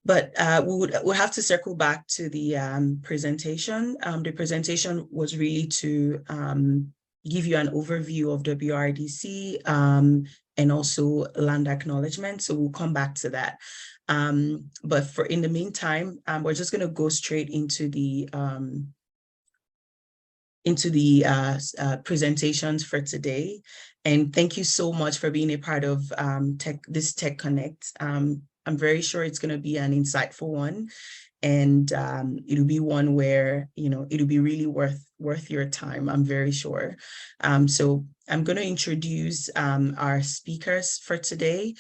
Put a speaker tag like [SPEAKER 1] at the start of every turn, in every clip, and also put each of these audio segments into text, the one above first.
[SPEAKER 1] But we'll have to circle back to the presentation. The presentation was really to give you an overview of WRDC and also land acknowledgement. So we'll come back to that. But in the meantime, we're just going to go straight into the presentations for today. And thank you so much for being a part of this TechConnect. I'm very sure it's going to be an insightful one, and it'll be one where, it'll be really worth your time, I'm very sure. So I'm going to introduce our speakers for today.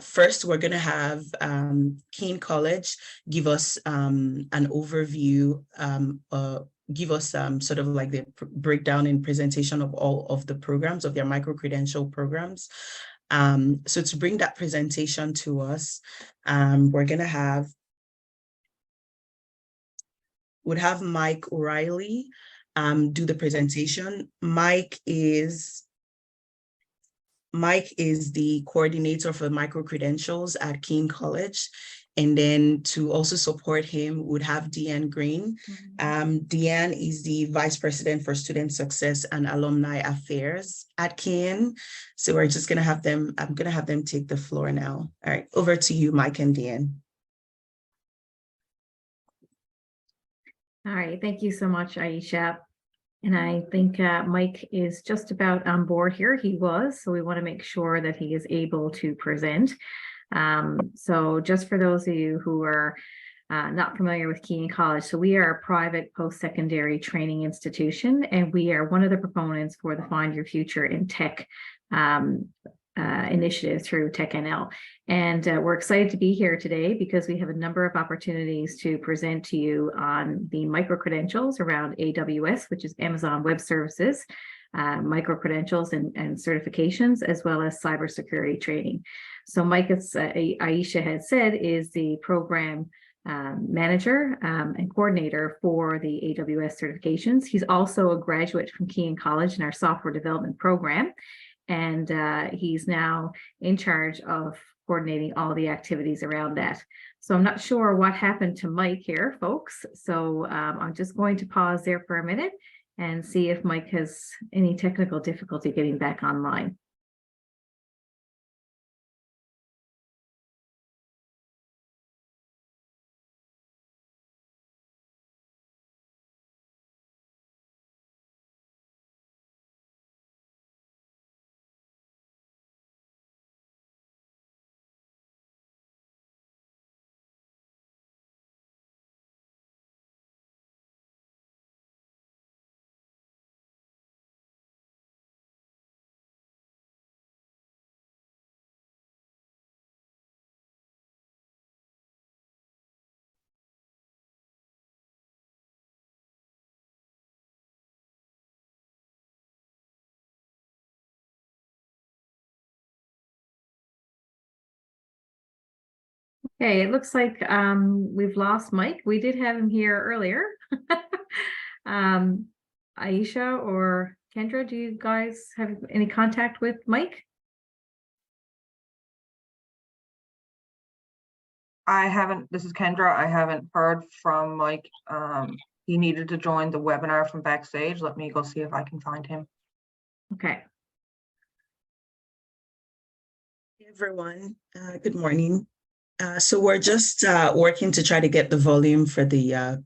[SPEAKER 1] First, we're going to have Keyin College give us an overview, give us sort of like the breakdown and presentation of all of the programs, of their micro-credential programs. So to bring that presentation to us, we're going to would have Mike O'Reilly do the presentation. Mike is the coordinator for micro-credentials at Keyin College. And then to also support him would have Deanne Green. Deanne is the Vice President for Student Success and Alumni Affairs at Keyin. So we're just gonna have them, I'm gonna have them take the floor now. All right, over to you, Mike and Deanne.
[SPEAKER 2] All right, thank you so much, Aisha. And I think Mike is just about on board here. He was, so we want to make sure that he is able to present. So just for those of you who are not familiar with Keyin College, so we are a private post-secondary training institution, and we are one of the proponents for the Find Your Future in Tech initiative through TechNL. And we're excited to be here today because we have a number of opportunities to present to you on the micro-credentials around AWS, which is Amazon Web Services, micro-credentials and certifications, as well as cybersecurity training. So Mike, as Aisha had said, is the program manager and coordinator for the AWS certifications. He's also a graduate from Keyin College in our software development program. And he's now in charge of coordinating all the activities around that. So I'm not sure what happened to Mike here, folks. So I'm just going to pause there for a minute and see if Mike has any technical difficulty getting back online. Okay, it looks like we've lost Mike. We did have him here earlier. Aisha or Kendra, do you guys have any contact with Mike?
[SPEAKER 3] I haven't. This is Kendra. I haven't heard from Mike. He needed to join the webinar from backstage. Let me go see if I can find him.
[SPEAKER 2] Okay.
[SPEAKER 1] Hey everyone, good morning. So we're just working to try to get the volume for the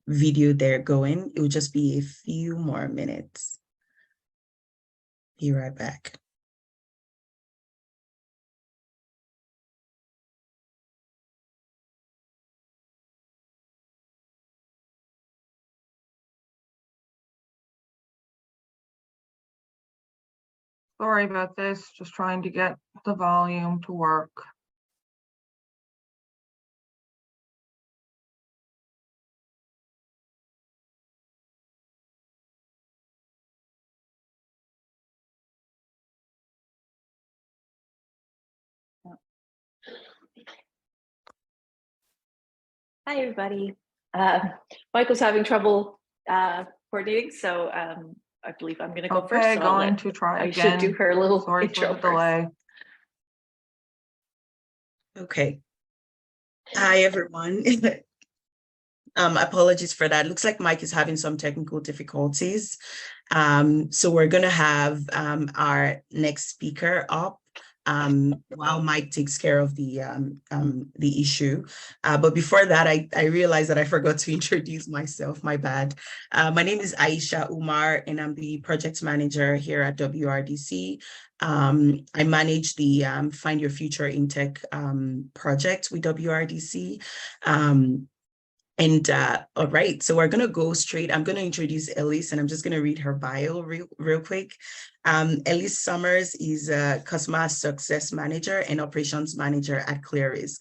[SPEAKER 1] video there going. It will just be a few more minutes. Be right back.
[SPEAKER 3] Sorry about this. Just trying to get the volume to work.
[SPEAKER 4] Hi, everybody. Michael's having trouble coordinating, so I believe I'm going to go first.
[SPEAKER 3] Okay, going to try again.
[SPEAKER 4] I should do her little
[SPEAKER 3] Sorry
[SPEAKER 4] intro
[SPEAKER 3] for the delay.
[SPEAKER 1] Okay. Hi, everyone. Apologies for that. Looks like Mike is having some technical difficulties. So we're going to have our next speaker up while Mike takes care of the issue. But before that, I realized that I forgot to introduce myself. My bad. My name is Aisha Umar, and I'm the project manager here at WRDC. I manage the Find Your Future in Tech project with WRDC. All right, so we're going to go straight. I'm going to introduce Elyse, and I'm just going to read her bio real quick. Elyse Summers is a customer success manager and operations manager at ClearRisk.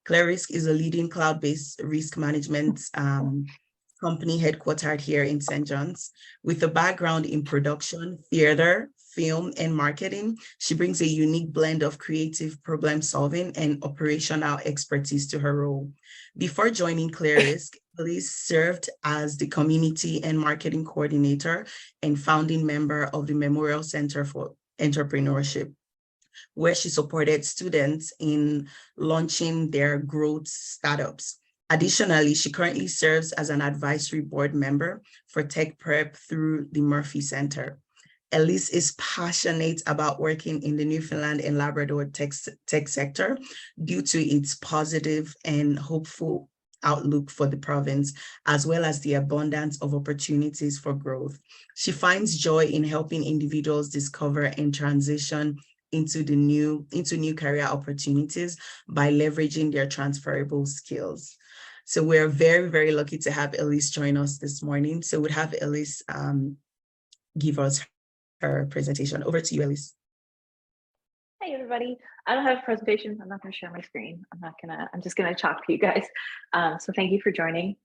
[SPEAKER 1] ClearRisk is a leading cloud-based risk management company headquartered here in St. John's. With a background in production, theater, film, and marketing, she brings a unique blend of creative problem solving and operational expertise to her role. Before joining ClearRisk, Elyse served as the community and marketing coordinator and founding member of the Memorial Center for Entrepreneurship, where she supported students in launching their growth startups. Additionally, she currently serves as an advisory board member for Tech Prep through the Murphy Center. Elyse is passionate about working in the Newfoundland and Labrador tech sector due to its positive and hopeful outlook for the province, as well as the abundance of opportunities for growth. She finds joy in helping individuals discover and transition into new career opportunities by leveraging their transferable skills. So we're very, very lucky to have Elyse join us this morning. So we'd have Elyse give us her presentation. Over to you, Elyse.
[SPEAKER 4] Hey everybody. I don't have a presentation. I'm not going to share my screen. I'm just going to talk to you guys. So thank you for joining.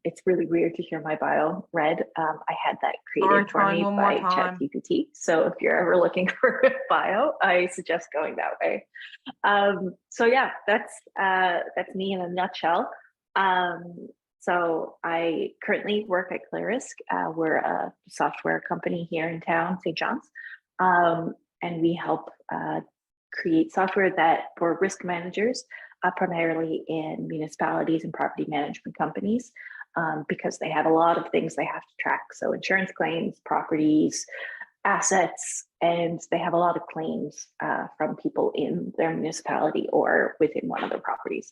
[SPEAKER 4] It's really weird to hear my bio read. I had that created for me by ChatGPT. So if you're ever looking for a bio, I suggest going that way. So yeah, that's me in a nutshell. So I currently work at ClearRisk. We're a software company here in town, St. John's, and we help create software that for risk managers, primarily in municipalities and property management companies, because they have a lot of things they have to track. So insurance claims, properties, assets, and they have a lot of claims from people in their municipality or within one of their properties.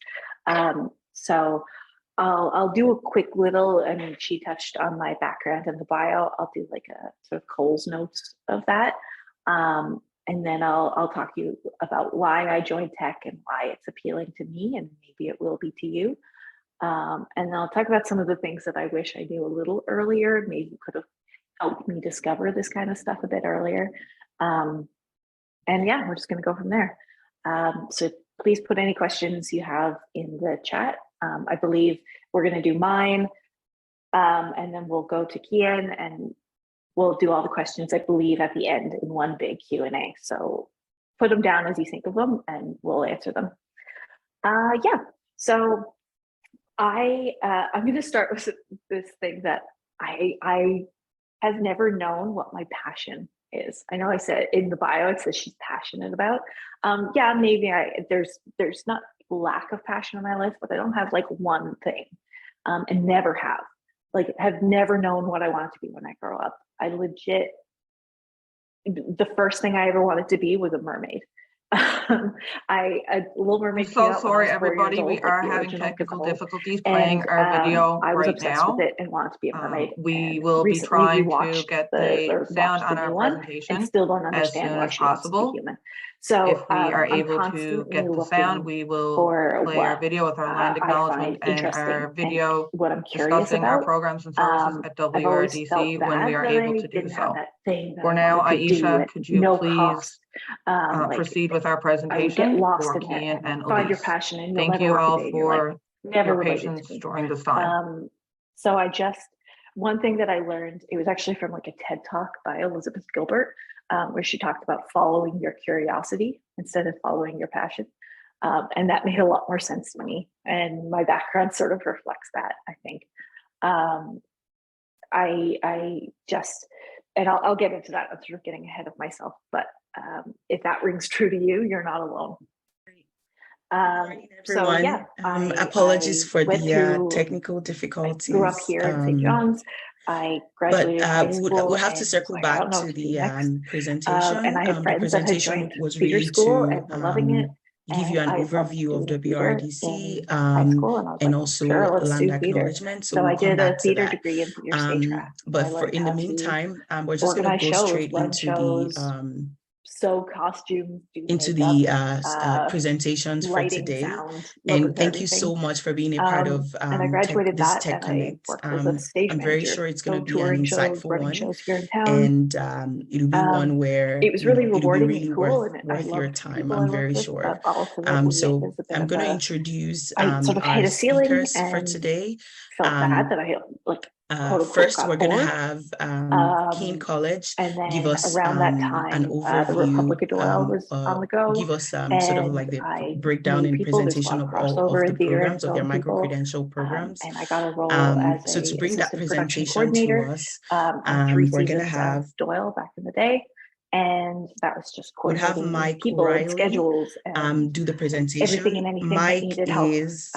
[SPEAKER 4] So I'll do a quick little, I mean, she touched on my background in the bio. I'll do like a sort of Cole's notes of that. And then I'll talk to you about why I joined tech and why it's appealing to me, and maybe it will be to you. And then I'll talk about some of the things that I wish I knew a little earlier, maybe could have helped me discover this kind of stuff a bit earlier. And yeah, we're just going to go from there. So please put any questions you have in the chat. I believe we're going to do mine, and then we'll go to Keyin, and we'll do all the questions, I believe, at the end in one big Q&A. So put them down as you think of them, and we'll answer them. Yeah, so I'm going to start with this thing that I have never known what my passion is. I know I said in the bio, it says she's passionate about. Yeah, maybe there's not lack of passion in my life, but I don't have like one thing, and never have never known what I wanted to be when I grow up. I legit, the first thing I ever wanted to be was a mermaid. A Little Mermaid.
[SPEAKER 3] I'm so sorry, everybody. We are having technical difficulties playing our video
[SPEAKER 4] I was
[SPEAKER 3] right
[SPEAKER 4] obsessed
[SPEAKER 3] now.
[SPEAKER 4] with it and wanted to be a mermaid.
[SPEAKER 3] We will be trying to get the sound on our presentation
[SPEAKER 4] and still don't understand
[SPEAKER 3] as soon
[SPEAKER 4] why
[SPEAKER 3] as
[SPEAKER 4] she wants to be
[SPEAKER 3] possible.
[SPEAKER 4] human. So
[SPEAKER 3] if we are
[SPEAKER 4] I'm
[SPEAKER 3] able to get the sound, we will play our video with our land acknowledgement and our video
[SPEAKER 4] what I'm curious
[SPEAKER 3] discussing
[SPEAKER 4] about.
[SPEAKER 3] our programs and services at WRDC when we are able to do so. For now, Aisha, could you please proceed with our presentation for Keyin and
[SPEAKER 4] find your
[SPEAKER 3] Elyse?
[SPEAKER 4] passion, and
[SPEAKER 3] Thank you all for your patience during this time.
[SPEAKER 4] So one thing that I learned, it was actually from like a TED Talk by Elizabeth Gilbert, where she talked about following your curiosity instead of following your passion. And that made a lot more sense to me. And my background sort of reflects that, I think. And I'll get into that. I'm sort of getting ahead of myself, but if that rings true to you, you're not alone.
[SPEAKER 1] Everyone,
[SPEAKER 4] yeah,
[SPEAKER 1] apologies for
[SPEAKER 4] went
[SPEAKER 1] the technical
[SPEAKER 4] I
[SPEAKER 1] difficulties.
[SPEAKER 4] grew up here in St. John's. I graduated high school.
[SPEAKER 1] We'll have to
[SPEAKER 4] and
[SPEAKER 1] circle
[SPEAKER 4] was like, I
[SPEAKER 1] back
[SPEAKER 4] don't know
[SPEAKER 1] to
[SPEAKER 4] what to do
[SPEAKER 1] the
[SPEAKER 4] next.
[SPEAKER 1] presentation.
[SPEAKER 4] And I had
[SPEAKER 1] The
[SPEAKER 4] friends that had
[SPEAKER 1] presentation
[SPEAKER 4] joined
[SPEAKER 1] was
[SPEAKER 4] theater
[SPEAKER 1] really
[SPEAKER 4] school
[SPEAKER 1] to
[SPEAKER 4] and were loving it.
[SPEAKER 1] give you
[SPEAKER 4] And
[SPEAKER 1] an
[SPEAKER 4] I loved
[SPEAKER 1] overview of
[SPEAKER 4] doing theater
[SPEAKER 1] WRDC
[SPEAKER 4] in high school, and I was
[SPEAKER 1] and
[SPEAKER 4] like,
[SPEAKER 1] also
[SPEAKER 4] sure, let's
[SPEAKER 1] land
[SPEAKER 4] do theater.
[SPEAKER 1] acknowledgement. So
[SPEAKER 4] So I
[SPEAKER 1] we'll come
[SPEAKER 4] did a
[SPEAKER 1] back to
[SPEAKER 4] theater
[SPEAKER 1] that.
[SPEAKER 4] degree in theater stagecraft.
[SPEAKER 1] But
[SPEAKER 4] I
[SPEAKER 1] for
[SPEAKER 4] learned
[SPEAKER 1] in the
[SPEAKER 4] how to
[SPEAKER 1] meantime, we're just going to
[SPEAKER 4] organize
[SPEAKER 1] go
[SPEAKER 4] shows,
[SPEAKER 1] straight
[SPEAKER 4] run
[SPEAKER 1] into
[SPEAKER 4] shows,
[SPEAKER 1] the
[SPEAKER 4] sew costumes, do
[SPEAKER 1] into
[SPEAKER 4] makeup,
[SPEAKER 1] the presentations for
[SPEAKER 4] lighting,
[SPEAKER 1] today.
[SPEAKER 4] sound,
[SPEAKER 1] And thank you
[SPEAKER 4] everything.
[SPEAKER 1] so much for being a part of
[SPEAKER 4] And I graduated
[SPEAKER 1] this
[SPEAKER 4] that, and I
[SPEAKER 1] TechConnect.
[SPEAKER 4] worked as a stage
[SPEAKER 1] I'm
[SPEAKER 4] manager.
[SPEAKER 1] very sure it's going
[SPEAKER 4] So
[SPEAKER 1] to be an
[SPEAKER 4] touring shows,
[SPEAKER 1] insightful
[SPEAKER 4] running
[SPEAKER 1] one,
[SPEAKER 4] shows here in town.
[SPEAKER 1] and it'll be one where
[SPEAKER 4] It was really
[SPEAKER 1] it'll be
[SPEAKER 4] rewarding
[SPEAKER 1] really
[SPEAKER 4] and cool, and I
[SPEAKER 1] worth your
[SPEAKER 4] loved
[SPEAKER 1] time.
[SPEAKER 4] people
[SPEAKER 1] I'm
[SPEAKER 4] I worked
[SPEAKER 1] very
[SPEAKER 4] with,
[SPEAKER 1] sure.
[SPEAKER 4] but ultimately it
[SPEAKER 1] So
[SPEAKER 4] was a bit
[SPEAKER 1] I'm
[SPEAKER 4] of
[SPEAKER 1] going to
[SPEAKER 4] a,
[SPEAKER 1] introduce
[SPEAKER 4] I sort of
[SPEAKER 1] our
[SPEAKER 4] hit a ceiling
[SPEAKER 1] speakers for
[SPEAKER 4] and
[SPEAKER 1] today.
[SPEAKER 4] felt bad that I like quote unquote
[SPEAKER 1] First,
[SPEAKER 4] got
[SPEAKER 1] we're going to
[SPEAKER 4] bored.
[SPEAKER 1] have Keyin College
[SPEAKER 4] And
[SPEAKER 1] give
[SPEAKER 4] then
[SPEAKER 1] us
[SPEAKER 4] around that
[SPEAKER 1] an
[SPEAKER 4] time, the
[SPEAKER 1] overview,
[SPEAKER 4] Republic of Doyle was on the go,
[SPEAKER 1] give us sort of
[SPEAKER 4] and
[SPEAKER 1] like the
[SPEAKER 4] I
[SPEAKER 1] breakdown
[SPEAKER 4] knew
[SPEAKER 1] and
[SPEAKER 4] people. There's a
[SPEAKER 1] presentation
[SPEAKER 4] lot of
[SPEAKER 1] of all of
[SPEAKER 4] crossover
[SPEAKER 1] the
[SPEAKER 4] in theater and
[SPEAKER 1] programs, of their
[SPEAKER 4] film people,
[SPEAKER 1] micro-credential programs.
[SPEAKER 4] and I got a role as
[SPEAKER 1] So to
[SPEAKER 4] a
[SPEAKER 1] bring that
[SPEAKER 4] assistant production
[SPEAKER 1] presentation to
[SPEAKER 4] coordinator
[SPEAKER 1] us,
[SPEAKER 4] on 3
[SPEAKER 1] we're going to
[SPEAKER 4] seasons
[SPEAKER 1] have,
[SPEAKER 4] of Doyle back in the day, and that was just
[SPEAKER 1] we'll have
[SPEAKER 4] coordinating
[SPEAKER 1] Mike
[SPEAKER 4] people and
[SPEAKER 1] Riley
[SPEAKER 4] schedules and
[SPEAKER 1] do the presentation.
[SPEAKER 4] everything and anything that
[SPEAKER 1] Mike
[SPEAKER 4] needed help.
[SPEAKER 1] is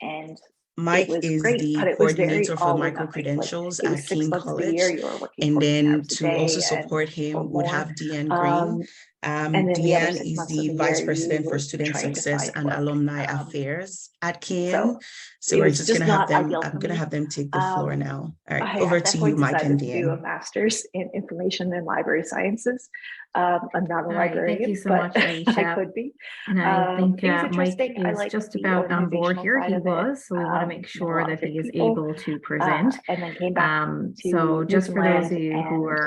[SPEAKER 4] And
[SPEAKER 1] Mike
[SPEAKER 4] it was
[SPEAKER 1] is
[SPEAKER 4] great,
[SPEAKER 1] the
[SPEAKER 4] but it was very
[SPEAKER 1] coordinator for
[SPEAKER 4] all or
[SPEAKER 1] micro
[SPEAKER 4] nothing. Like,
[SPEAKER 1] credentials
[SPEAKER 4] it
[SPEAKER 1] at
[SPEAKER 4] was 6
[SPEAKER 1] Keyin
[SPEAKER 4] months of the
[SPEAKER 1] College.
[SPEAKER 4] year you were working
[SPEAKER 1] And
[SPEAKER 4] 14
[SPEAKER 1] then
[SPEAKER 4] hours a
[SPEAKER 1] to also
[SPEAKER 4] day
[SPEAKER 1] support
[SPEAKER 4] or
[SPEAKER 1] him would
[SPEAKER 4] more.
[SPEAKER 1] have Deanne Green.
[SPEAKER 4] And then the other
[SPEAKER 1] Deanne
[SPEAKER 4] 6
[SPEAKER 1] is
[SPEAKER 4] months of
[SPEAKER 1] the
[SPEAKER 4] the
[SPEAKER 1] Vice
[SPEAKER 4] year
[SPEAKER 1] President
[SPEAKER 4] you
[SPEAKER 1] for
[SPEAKER 4] were
[SPEAKER 1] Student
[SPEAKER 4] trying to
[SPEAKER 1] Success
[SPEAKER 4] find
[SPEAKER 1] and
[SPEAKER 4] work.
[SPEAKER 1] Alumni Affairs at Keyin.
[SPEAKER 4] So
[SPEAKER 1] So
[SPEAKER 4] it
[SPEAKER 1] we're
[SPEAKER 4] was
[SPEAKER 1] just going
[SPEAKER 4] just
[SPEAKER 1] to have
[SPEAKER 4] not
[SPEAKER 1] them,
[SPEAKER 4] ideal
[SPEAKER 1] I'm
[SPEAKER 4] for
[SPEAKER 1] going to
[SPEAKER 4] me.
[SPEAKER 1] have them take the floor now. All right,
[SPEAKER 4] I
[SPEAKER 1] over
[SPEAKER 4] at that
[SPEAKER 1] to you,
[SPEAKER 4] point
[SPEAKER 1] Mike and
[SPEAKER 4] decided to do a
[SPEAKER 1] Deanne.
[SPEAKER 4] master's in information and library sciences. I'm not a
[SPEAKER 2] All right,
[SPEAKER 4] librarian,
[SPEAKER 2] thank you so
[SPEAKER 4] but
[SPEAKER 2] much, Aisha.
[SPEAKER 4] I could be.
[SPEAKER 2] And I think
[SPEAKER 4] It was
[SPEAKER 2] Mike
[SPEAKER 4] interesting. I
[SPEAKER 2] is
[SPEAKER 4] like
[SPEAKER 2] just
[SPEAKER 4] the
[SPEAKER 2] about on board
[SPEAKER 4] organizational
[SPEAKER 2] here.
[SPEAKER 4] side
[SPEAKER 2] He
[SPEAKER 4] of it.
[SPEAKER 2] was, so we want to make
[SPEAKER 4] Met a
[SPEAKER 2] sure
[SPEAKER 4] lot of
[SPEAKER 2] that he
[SPEAKER 4] great
[SPEAKER 2] is
[SPEAKER 4] people,
[SPEAKER 2] able to present.
[SPEAKER 4] and then came back to
[SPEAKER 2] So just for those
[SPEAKER 4] Newfoundland
[SPEAKER 2] of you who
[SPEAKER 4] and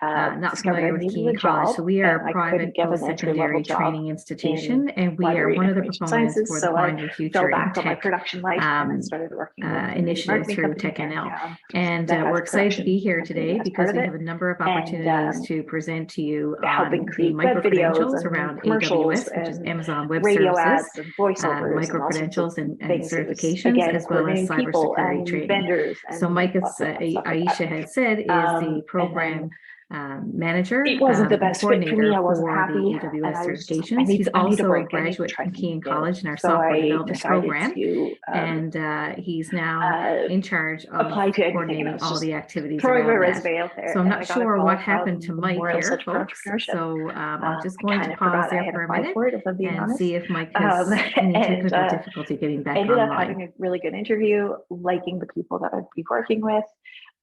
[SPEAKER 2] are not
[SPEAKER 4] discovered
[SPEAKER 2] familiar
[SPEAKER 4] I
[SPEAKER 2] with
[SPEAKER 4] needed
[SPEAKER 2] Keyin
[SPEAKER 4] a
[SPEAKER 2] College,
[SPEAKER 4] job,
[SPEAKER 2] so we are
[SPEAKER 4] and
[SPEAKER 2] a
[SPEAKER 4] I
[SPEAKER 2] private
[SPEAKER 4] couldn't get an entry-level
[SPEAKER 2] post-secondary
[SPEAKER 4] job
[SPEAKER 2] training
[SPEAKER 4] in
[SPEAKER 2] institution, and we are
[SPEAKER 4] library
[SPEAKER 2] one
[SPEAKER 4] and
[SPEAKER 2] of the
[SPEAKER 4] information
[SPEAKER 2] proponents
[SPEAKER 4] sciences.
[SPEAKER 2] for the
[SPEAKER 4] So I
[SPEAKER 2] Find Your Future
[SPEAKER 4] fell
[SPEAKER 2] in
[SPEAKER 4] back on my
[SPEAKER 2] Tech
[SPEAKER 4] production life, and I started working with a
[SPEAKER 2] initiative
[SPEAKER 4] marketing
[SPEAKER 2] through
[SPEAKER 4] company here in
[SPEAKER 2] TechNL.
[SPEAKER 4] town
[SPEAKER 2] And
[SPEAKER 4] that has
[SPEAKER 2] we're
[SPEAKER 4] a
[SPEAKER 2] excited to be
[SPEAKER 4] production
[SPEAKER 2] here
[SPEAKER 4] company
[SPEAKER 2] today
[SPEAKER 4] as
[SPEAKER 2] because
[SPEAKER 4] part
[SPEAKER 2] we
[SPEAKER 4] of
[SPEAKER 2] have
[SPEAKER 4] it,
[SPEAKER 2] a number of
[SPEAKER 4] and
[SPEAKER 2] opportunities to present to you
[SPEAKER 4] helping
[SPEAKER 2] on the
[SPEAKER 4] create
[SPEAKER 2] micro
[SPEAKER 4] web videos
[SPEAKER 2] credentials
[SPEAKER 4] and
[SPEAKER 2] around
[SPEAKER 4] commercials
[SPEAKER 2] AWS, which is
[SPEAKER 4] and
[SPEAKER 2] Amazon Web
[SPEAKER 4] radio
[SPEAKER 2] Services,
[SPEAKER 4] ads and voiceovers
[SPEAKER 2] micro
[SPEAKER 4] and all sorts of
[SPEAKER 2] credentials and
[SPEAKER 4] things. It was
[SPEAKER 2] certifications,
[SPEAKER 4] again
[SPEAKER 2] as well as
[SPEAKER 4] coordinating people
[SPEAKER 2] cybersecurity
[SPEAKER 4] and
[SPEAKER 2] training.
[SPEAKER 4] vendors and
[SPEAKER 2] So Mike, as
[SPEAKER 4] lots of fun stuff like
[SPEAKER 2] Aisha
[SPEAKER 4] that.
[SPEAKER 2] had said, is the program manager,
[SPEAKER 4] it wasn't the best fit for me. I wasn't
[SPEAKER 2] for
[SPEAKER 4] happy,
[SPEAKER 2] the
[SPEAKER 4] and
[SPEAKER 2] AWS
[SPEAKER 4] I was just like,
[SPEAKER 2] certifications. He's
[SPEAKER 4] I need a
[SPEAKER 2] also a
[SPEAKER 4] break. I need to
[SPEAKER 2] graduate
[SPEAKER 4] try
[SPEAKER 2] from
[SPEAKER 4] something
[SPEAKER 2] Keyin
[SPEAKER 4] new.
[SPEAKER 2] College in our
[SPEAKER 4] So
[SPEAKER 2] software
[SPEAKER 4] I
[SPEAKER 2] development
[SPEAKER 4] decided
[SPEAKER 2] program,
[SPEAKER 4] to
[SPEAKER 2] and he's now in charge of
[SPEAKER 4] apply to anything, and I
[SPEAKER 2] coordinating
[SPEAKER 4] was
[SPEAKER 2] all
[SPEAKER 4] just
[SPEAKER 2] the activities
[SPEAKER 4] throwing my
[SPEAKER 2] around that.
[SPEAKER 4] resume out there.
[SPEAKER 2] So I'm
[SPEAKER 4] and
[SPEAKER 2] not
[SPEAKER 4] I got a
[SPEAKER 2] sure
[SPEAKER 4] call
[SPEAKER 2] what
[SPEAKER 4] from
[SPEAKER 2] happened to
[SPEAKER 4] the
[SPEAKER 2] Mike
[SPEAKER 4] Memorial
[SPEAKER 2] here,
[SPEAKER 4] Center for
[SPEAKER 2] folks.
[SPEAKER 4] Entrepreneurship.
[SPEAKER 2] So I'm just
[SPEAKER 4] I
[SPEAKER 2] going
[SPEAKER 4] kind
[SPEAKER 2] to
[SPEAKER 4] of
[SPEAKER 2] pause
[SPEAKER 4] forgot I
[SPEAKER 2] there
[SPEAKER 4] had
[SPEAKER 2] for a
[SPEAKER 4] applied
[SPEAKER 2] minute
[SPEAKER 4] for it, if I'm being
[SPEAKER 2] and
[SPEAKER 4] honest.
[SPEAKER 2] see if Mike has any technical difficulty getting back
[SPEAKER 4] ended up
[SPEAKER 2] online.
[SPEAKER 4] having a really good interview, liking the people that I'd be working with.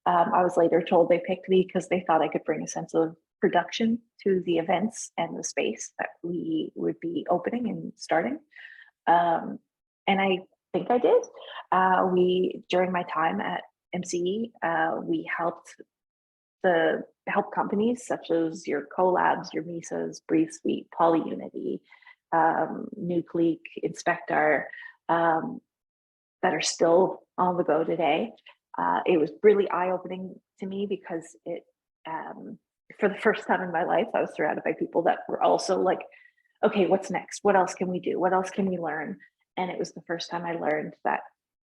[SPEAKER 4] I was later told they picked me because they thought I could bring a sense of production to the events and the space that we would be opening and starting. And I think I did. During my time at MCE, we helped companies such as your Collabs, your Misas, Breathe Suite, PolyUnity, Nucleek, Inspector, that are still on the go today. It was really eye-opening to me because it, for the first time in my life, I was surrounded by people that were also like, okay, what's next? What else can we do? What else can we learn? And it was the first time I learned that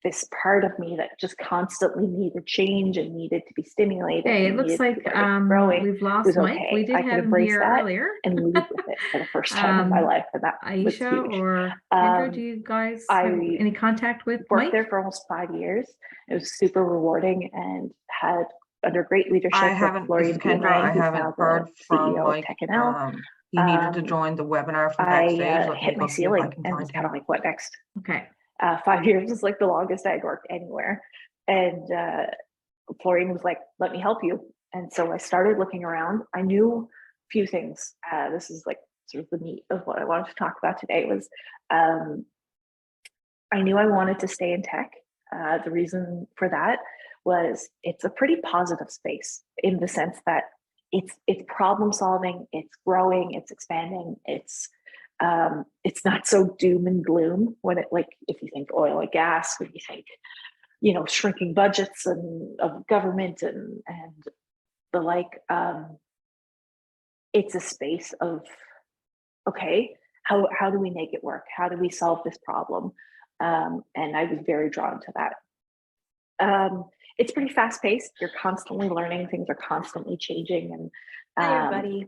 [SPEAKER 4] this part of me that just constantly needed change and needed to be stimulated.
[SPEAKER 2] Hey, it looks like we've lost Mike.
[SPEAKER 4] Okay.
[SPEAKER 2] We did
[SPEAKER 4] I could
[SPEAKER 2] have him
[SPEAKER 4] embrace
[SPEAKER 2] here
[SPEAKER 4] that
[SPEAKER 2] earlier
[SPEAKER 4] and live with it for the first time in my life, and that was
[SPEAKER 2] Aisha
[SPEAKER 4] huge.
[SPEAKER 2] or Kendra, do you guys have any contact with
[SPEAKER 4] worked
[SPEAKER 2] Mike?
[SPEAKER 4] there for almost 5 years. It was super rewarding and had under great leadership.
[SPEAKER 3] I haven't heard from Mike.
[SPEAKER 4] TechConnect.
[SPEAKER 3] He needed to join the webinar from backstage.
[SPEAKER 4] I hit my ceiling and was kind of like, what next?
[SPEAKER 2] Okay.
[SPEAKER 4] 5 years is like the longest I had worked anywhere. And Florian was like, let me help you. And so I started looking around. I knew a few things. This is like sort of the meat of what I wanted to talk about today was I knew I wanted to stay in tech. The reason for that was it's a pretty positive space in the sense that it's problem solving, it's growing, it's expanding, it's not so doom and gloom when it, like, if you think oil and gas, when you think, shrinking budgets and of government and the like, it's a space of, okay, how do we make it work? How do we solve this problem? And I was very drawn to that. It's pretty fast paced. You're constantly learning, things are constantly changing. And
[SPEAKER 5] hi everybody.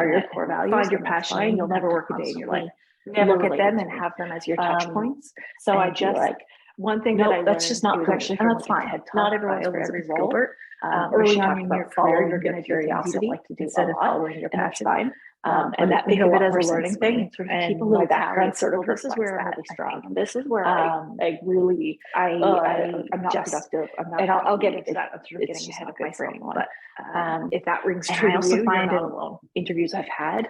[SPEAKER 4] are your core values, find your passion, and you'll never work a day in your life. Never look at them and have them as your touch points. So I just like one thing that I learned, that's just not for me, and that's fine. Not everyone's for every role. Early on in your career, you're going to do things you don't like to do instead of following your passion. And that think of it as a learning thing.
[SPEAKER 5] And
[SPEAKER 4] People
[SPEAKER 5] my
[SPEAKER 4] will
[SPEAKER 5] background
[SPEAKER 4] sort of
[SPEAKER 5] this is where I'm
[SPEAKER 4] reflects
[SPEAKER 5] really
[SPEAKER 4] that,
[SPEAKER 5] strong.
[SPEAKER 4] and
[SPEAKER 5] This is where I'm not productive. I'm not, and I'll get into that. I'm sort of getting ahead of myself. But if that rings true to you, you're not alone. Interviews I've had,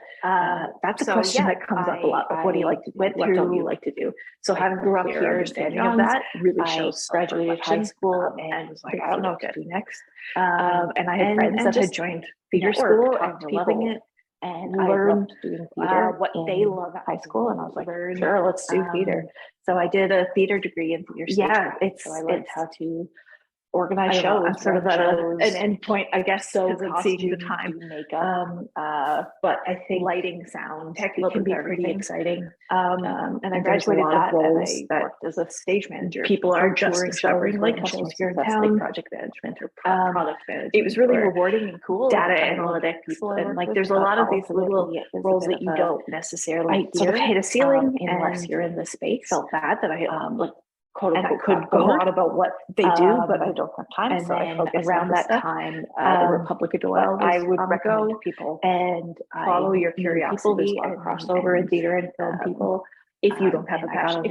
[SPEAKER 5] that's a question that comes up a lot. Of what do you like to do? What don't you like to do? So having grew up here, understanding of that really shows. Graduated high school and was like, I don't know what to do next. And I had friends that had joined theater school and loving it. And I learned doing theater what they love at high school, and I was like, sure, let's do theater. So I did a theater degree in theater. Yeah, so I learned how to organize shows. I'm sort of at an end point, I guess, so seeing the time. Makeup, but I think lighting, sound, tech can be pretty exciting. And I graduated that roles as a stage manager. People are just discovering like shows here in town, project management or product management. It was really rewarding and cool. Data analytics, and like there's a lot of these little roles that you don't necessarily sort of hit a ceiling unless you're in the space. Felt bad that I like. And I could go on about what they do, but I don't have time. And so I focus around that time, the Republic of Doyle, I would recommend people and follow your curiosity and crossover in theater and film people. If you don't have a passion,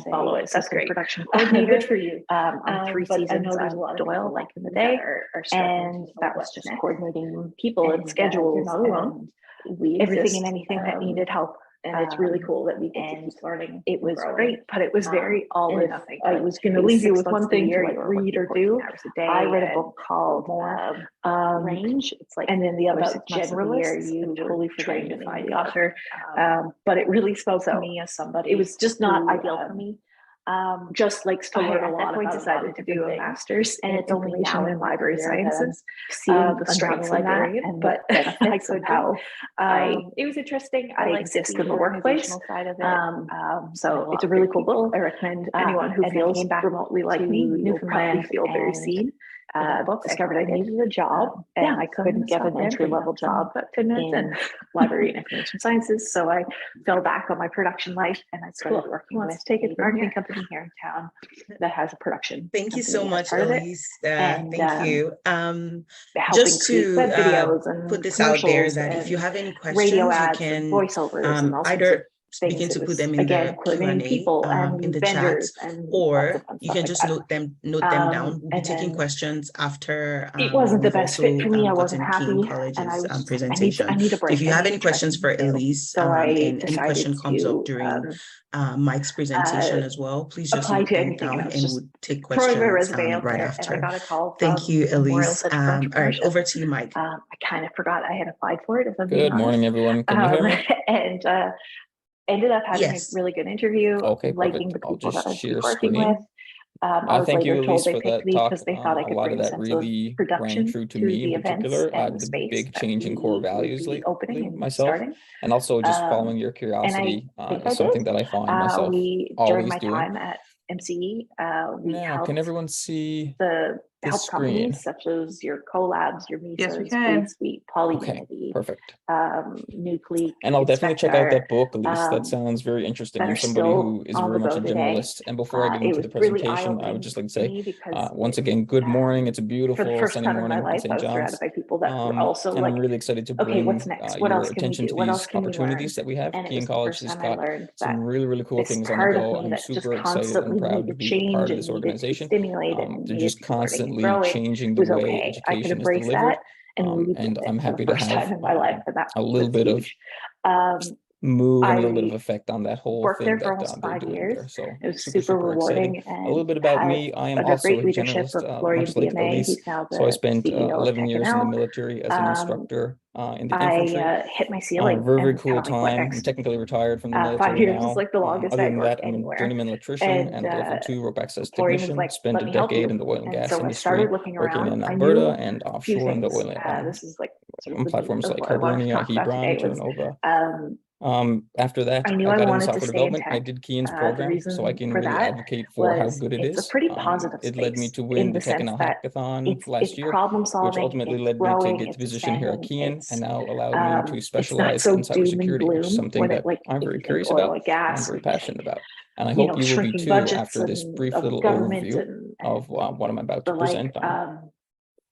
[SPEAKER 5] follow it. That's great. Production coordinator. Good for you. On 3 seasons, I know there's a lot of Doyle like in the day, and that was just coordinating people and schedules. You're not alone. Everything and anything that needed help. And it's really cool that we get to keep learning. It was great, but it was very all or nothing. I was going to leave you with one thing to like read or do. I read a book called Range. It's like, and then the other 6 months of the year, you totally forgetting to find the author. But it really spoke to me as somebody. It was just not ideal for me. Just likes to learn a lot. I decided to do a master's, and it's only now in library sciences. Seeing the strengths of that, but I could how it was interesting. I exist in the workplace side of it. So it's a really cool book. I recommend anyone who feels remotely like me. Newfoundland feel very seen. Discovered I needed a job, and I couldn't get an entry-level job in library and information sciences. So I fell back on my production life, and I started working with a marketing company here in town that has a production.
[SPEAKER 1] Thank you so much, Elyse. Thank you. Just to put this out there, that if you have any questions, radio ads, you can voiceovers, either begin to put them in the Q&A in the chat, or you can just note them down. We'll be taking questions after.
[SPEAKER 4] It wasn't the best fit for me. I wasn't happy.
[SPEAKER 1] Keyin College's presentation.
[SPEAKER 4] I need a break.
[SPEAKER 1] If you have any questions for Elyse, and any question comes up during Mike's presentation as well, please just note them down, and we'll take questions right after. Thank you, Elyse. All right, over to you, Mike.
[SPEAKER 4] I kind of forgot I had applied for it.
[SPEAKER 6] Good morning, everyone. Can you hear me?
[SPEAKER 4] And ended up having a really good interview.
[SPEAKER 6] Okay,
[SPEAKER 4] liking the
[SPEAKER 6] I'll
[SPEAKER 4] people that I
[SPEAKER 6] just share
[SPEAKER 4] working
[SPEAKER 6] screen.
[SPEAKER 4] with. I was
[SPEAKER 6] thank you,
[SPEAKER 4] later told
[SPEAKER 6] Elyse,
[SPEAKER 4] they
[SPEAKER 6] for
[SPEAKER 4] picked
[SPEAKER 6] that
[SPEAKER 4] me
[SPEAKER 6] talk.
[SPEAKER 4] because they thought I could
[SPEAKER 6] a lot
[SPEAKER 4] bring
[SPEAKER 6] of
[SPEAKER 4] a
[SPEAKER 6] that
[SPEAKER 4] sense
[SPEAKER 6] really
[SPEAKER 4] of production
[SPEAKER 6] rang true to
[SPEAKER 4] to
[SPEAKER 6] me
[SPEAKER 4] the
[SPEAKER 6] in particular.
[SPEAKER 4] events
[SPEAKER 6] The
[SPEAKER 4] and
[SPEAKER 6] big change in core values lately myself,
[SPEAKER 4] starting.
[SPEAKER 6] and also just following your curiosity is something that I find myself
[SPEAKER 4] during
[SPEAKER 6] always
[SPEAKER 4] my
[SPEAKER 6] doing.
[SPEAKER 4] time at MCE, we
[SPEAKER 6] Now, can everyone see
[SPEAKER 4] the help
[SPEAKER 6] screen?
[SPEAKER 4] Companies such as your collabs, your Misas,
[SPEAKER 3] yes, we can.
[SPEAKER 4] Suite, Poly,
[SPEAKER 6] okay, perfect.
[SPEAKER 4] Nucleic,
[SPEAKER 6] and I'll definitely check out that book, Elyse. That sounds very interesting. You're somebody who is very much a generalist. And before I get into the presentation, I would just like to say, once again, good morning. It's a beautiful sunny morning in St. John's. And I'm really excited to bring your attention to these opportunities that we have. Keyin College has got some really cool things on the go. I'm super excited and proud to be a part of this organization. They're just constantly changing the way education is delivered. And I'm happy to have a little bit of move and a little bit of effect on that whole thing that they're doing there. So it was super exciting. A little bit about me. I am also a generalist, much like Elyse. So I spent 11 years in the military as an instructor in the infantry.
[SPEAKER 4] Hit my ceiling.
[SPEAKER 6] Very cool time. I'm technically retired from the military
[SPEAKER 4] 5 years
[SPEAKER 6] now.
[SPEAKER 4] is like the longest
[SPEAKER 6] Other
[SPEAKER 4] I've
[SPEAKER 6] than
[SPEAKER 4] worked
[SPEAKER 6] that, I'm a
[SPEAKER 4] anywhere.
[SPEAKER 6] journeyman electrician and level 2 rope access technician. Spent a
[SPEAKER 4] me help
[SPEAKER 6] decade
[SPEAKER 4] you.
[SPEAKER 6] in the oil and gas
[SPEAKER 4] so I
[SPEAKER 6] industry,
[SPEAKER 4] started looking
[SPEAKER 6] working
[SPEAKER 4] around.
[SPEAKER 6] in
[SPEAKER 4] I
[SPEAKER 6] Alberta
[SPEAKER 4] knew
[SPEAKER 6] and
[SPEAKER 4] a few
[SPEAKER 6] offshore in the
[SPEAKER 4] things.
[SPEAKER 6] oil and
[SPEAKER 4] This is like
[SPEAKER 6] on platforms
[SPEAKER 4] of
[SPEAKER 6] like
[SPEAKER 4] what I wanted to
[SPEAKER 6] Hibernia,
[SPEAKER 4] talk about
[SPEAKER 6] Hebron,
[SPEAKER 4] today was,
[SPEAKER 6] Turnova. After that,
[SPEAKER 4] I knew
[SPEAKER 6] I
[SPEAKER 4] I
[SPEAKER 6] got into
[SPEAKER 4] wanted to
[SPEAKER 6] software
[SPEAKER 4] stay in
[SPEAKER 6] development. I
[SPEAKER 4] tech.
[SPEAKER 6] did Keyin's
[SPEAKER 4] The
[SPEAKER 6] program, so I
[SPEAKER 4] reason
[SPEAKER 6] can
[SPEAKER 4] for
[SPEAKER 6] really
[SPEAKER 4] that
[SPEAKER 6] advocate for how
[SPEAKER 4] was
[SPEAKER 6] good it is.
[SPEAKER 4] it's a pretty positive
[SPEAKER 6] It led me
[SPEAKER 4] space
[SPEAKER 6] to
[SPEAKER 4] in
[SPEAKER 6] win the
[SPEAKER 4] the sense
[SPEAKER 6] TechConnect
[SPEAKER 4] that
[SPEAKER 6] hackathon last year,
[SPEAKER 4] problem
[SPEAKER 6] which
[SPEAKER 4] solving,
[SPEAKER 6] ultimately
[SPEAKER 4] it's
[SPEAKER 6] led me
[SPEAKER 4] growing,
[SPEAKER 6] to get the
[SPEAKER 4] it's
[SPEAKER 6] position here at
[SPEAKER 4] expanding,
[SPEAKER 6] Keyin,
[SPEAKER 4] it's,
[SPEAKER 6] and now allowed me to
[SPEAKER 4] it's
[SPEAKER 6] specialize
[SPEAKER 4] not
[SPEAKER 6] in
[SPEAKER 4] so doom and
[SPEAKER 6] cybersecurity, which is
[SPEAKER 4] gloom
[SPEAKER 6] something
[SPEAKER 4] when
[SPEAKER 6] that
[SPEAKER 4] it, like,
[SPEAKER 6] I'm
[SPEAKER 4] if
[SPEAKER 6] very
[SPEAKER 4] you think
[SPEAKER 6] curious
[SPEAKER 4] oil
[SPEAKER 6] about
[SPEAKER 4] and gas,
[SPEAKER 6] and very
[SPEAKER 4] or you think,
[SPEAKER 6] passionate about. And I hope you will be too after this brief little overview of what I'm about to present on.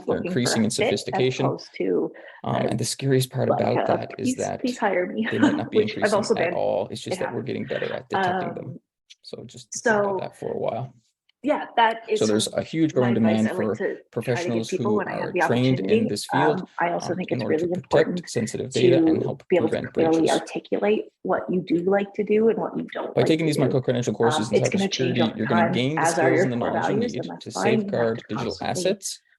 [SPEAKER 5] just
[SPEAKER 6] they're
[SPEAKER 5] looking
[SPEAKER 6] increasing
[SPEAKER 5] for a
[SPEAKER 6] in
[SPEAKER 5] fit as
[SPEAKER 6] sophistication.
[SPEAKER 5] opposed to
[SPEAKER 6] And the scariest part about that is that
[SPEAKER 5] please hire me,
[SPEAKER 6] they might not be
[SPEAKER 5] which I've
[SPEAKER 6] increasing
[SPEAKER 5] also
[SPEAKER 6] at
[SPEAKER 5] been.
[SPEAKER 6] all. It's just that we're getting better at detecting them. So just think about that for a while.
[SPEAKER 5] Yeah, that is.
[SPEAKER 6] So there's a huge growing demand for professionals who are trained in this field.
[SPEAKER 5] I also think it's
[SPEAKER 6] in order
[SPEAKER 5] really
[SPEAKER 6] to
[SPEAKER 5] important
[SPEAKER 6] protect sensitive data and help
[SPEAKER 5] be able to
[SPEAKER 6] prevent
[SPEAKER 5] clearly
[SPEAKER 6] breaches.
[SPEAKER 5] articulate what you do like to do and what you don't.
[SPEAKER 6] By
[SPEAKER 5] like
[SPEAKER 6] taking
[SPEAKER 5] to
[SPEAKER 6] these
[SPEAKER 5] do.
[SPEAKER 6] micro-credential courses in
[SPEAKER 5] It's going to change
[SPEAKER 6] cybersecurity,
[SPEAKER 5] over
[SPEAKER 6] you're going to
[SPEAKER 5] time,
[SPEAKER 6] gain the
[SPEAKER 5] as are
[SPEAKER 6] skills
[SPEAKER 5] your
[SPEAKER 6] and the
[SPEAKER 5] core
[SPEAKER 6] knowledge you
[SPEAKER 5] values,
[SPEAKER 6] need
[SPEAKER 5] and that's
[SPEAKER 6] to
[SPEAKER 5] fine. You have
[SPEAKER 6] safeguard
[SPEAKER 5] to
[SPEAKER 6] digital
[SPEAKER 5] constantly
[SPEAKER 6] assets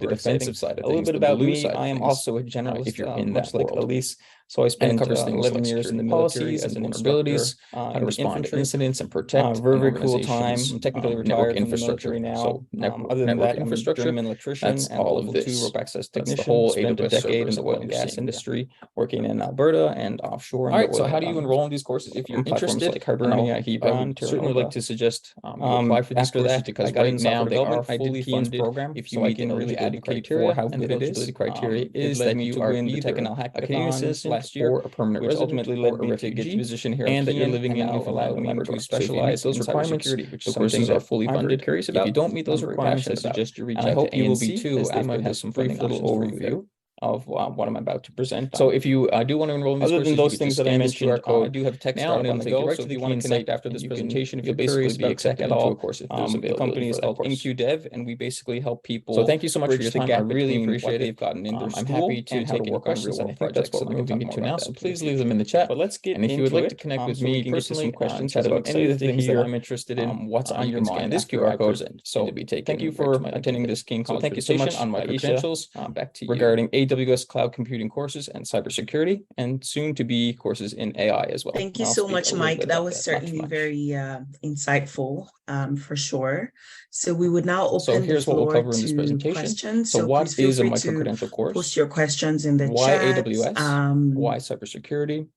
[SPEAKER 6] the defensive side of things. A little bit about me, I am also a generalist, if you're in that like Elyse. So I spent 11 years in the military as an instructor, and respond to incidents and protect. Very cool time. I'm technically retired from the military now. Other than that, I'm a journeyman electrician and level 2 rope access technician. Spent a decade in the oil and gas industry, working in Alberta and offshore. All right, so how do you enroll in these courses? If you're interested, like Hibernia, Hebron, certainly like to suggest you apply for these courses, because right now they are fully funded program. If you meet the eligibility criteria, how good it is, criteria is that you are in the TechConnect hackathon last year, or a permanent resident, ultimately led me to get the position here, and that you're living in Newfoundland Labrador. To specialize those requirements, which the courses are fully funded. Curious about. If you don't meet those requirements, I suggest you reach out to ANC. I hope you will be too, as they have some brief little overview of what I'm about to present. So if you do want to enroll in these courses, those things that I mentioned, I do have text now, and it'll take you right to the Keyin site after this presentation. If you're curious about tech at all, the company is called InQDev, and we basically help people. So thank you so much for your time. I really appreciate it. They've gotten in their school. I'm happy to take any questions, and I think that's what we're moving into now. So please leave them in the chat. But let's get into it. And if you would like to connect with me, you can get to some questions about any of the things that I'm interested in. What's on your mind? This QR code so to be taken. Thank you for attending this Keyin College. Thank you so much on my credentials. Back to you regarding AWS cloud computing courses and cybersecurity, and soon to be courses in AI as well.
[SPEAKER 1] Thank you so much, Mike. That was certainly very insightful, for sure. So we would now open the floor to questions.
[SPEAKER 6] So what is a micro-credential course?
[SPEAKER 1] Post your questions in the chat.
[SPEAKER 6] Why AWS? Why cybersecurity?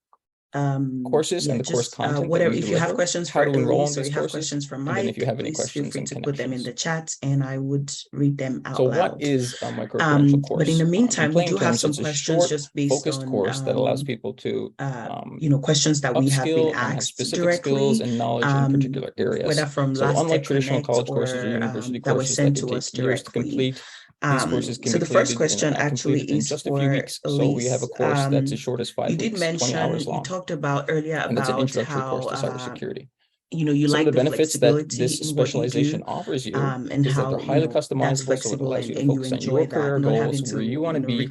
[SPEAKER 6] Courses and the course content.
[SPEAKER 1] Whatever. If you have questions for Elyse, or you have
[SPEAKER 6] courses,
[SPEAKER 1] questions for Mike,
[SPEAKER 6] if you have any questions,
[SPEAKER 1] feel free to put them in the chat, and I would read them out loud.
[SPEAKER 6] So what is a micro-credential course?
[SPEAKER 1] But in the meantime, we do have some questions just based
[SPEAKER 6] focused
[SPEAKER 1] on
[SPEAKER 6] course that allows people to
[SPEAKER 1] questions that we have been asked
[SPEAKER 6] specific
[SPEAKER 1] directly,
[SPEAKER 6] skills and knowledge in particular areas.
[SPEAKER 1] Whether from
[SPEAKER 6] so
[SPEAKER 1] last
[SPEAKER 6] unlike traditional
[SPEAKER 1] TechConnect
[SPEAKER 6] college courses or university courses that can take years to complete, these courses can
[SPEAKER 1] so
[SPEAKER 6] be
[SPEAKER 1] the first question actually is
[SPEAKER 6] just a few weeks. So we have a course that's as short as 5 weeks,
[SPEAKER 1] you did mention,
[SPEAKER 6] 20 hours long.
[SPEAKER 1] You talked about earlier
[SPEAKER 6] and it's an
[SPEAKER 1] about
[SPEAKER 6] introductory
[SPEAKER 1] how
[SPEAKER 6] course to cybersecurity.
[SPEAKER 1] You
[SPEAKER 6] some
[SPEAKER 1] like
[SPEAKER 6] of the benefits that this
[SPEAKER 1] in
[SPEAKER 6] specialization offers you
[SPEAKER 1] and
[SPEAKER 6] is
[SPEAKER 1] how
[SPEAKER 6] that they're highly customizable, so it allows you to focus on your career goals, where you want to be,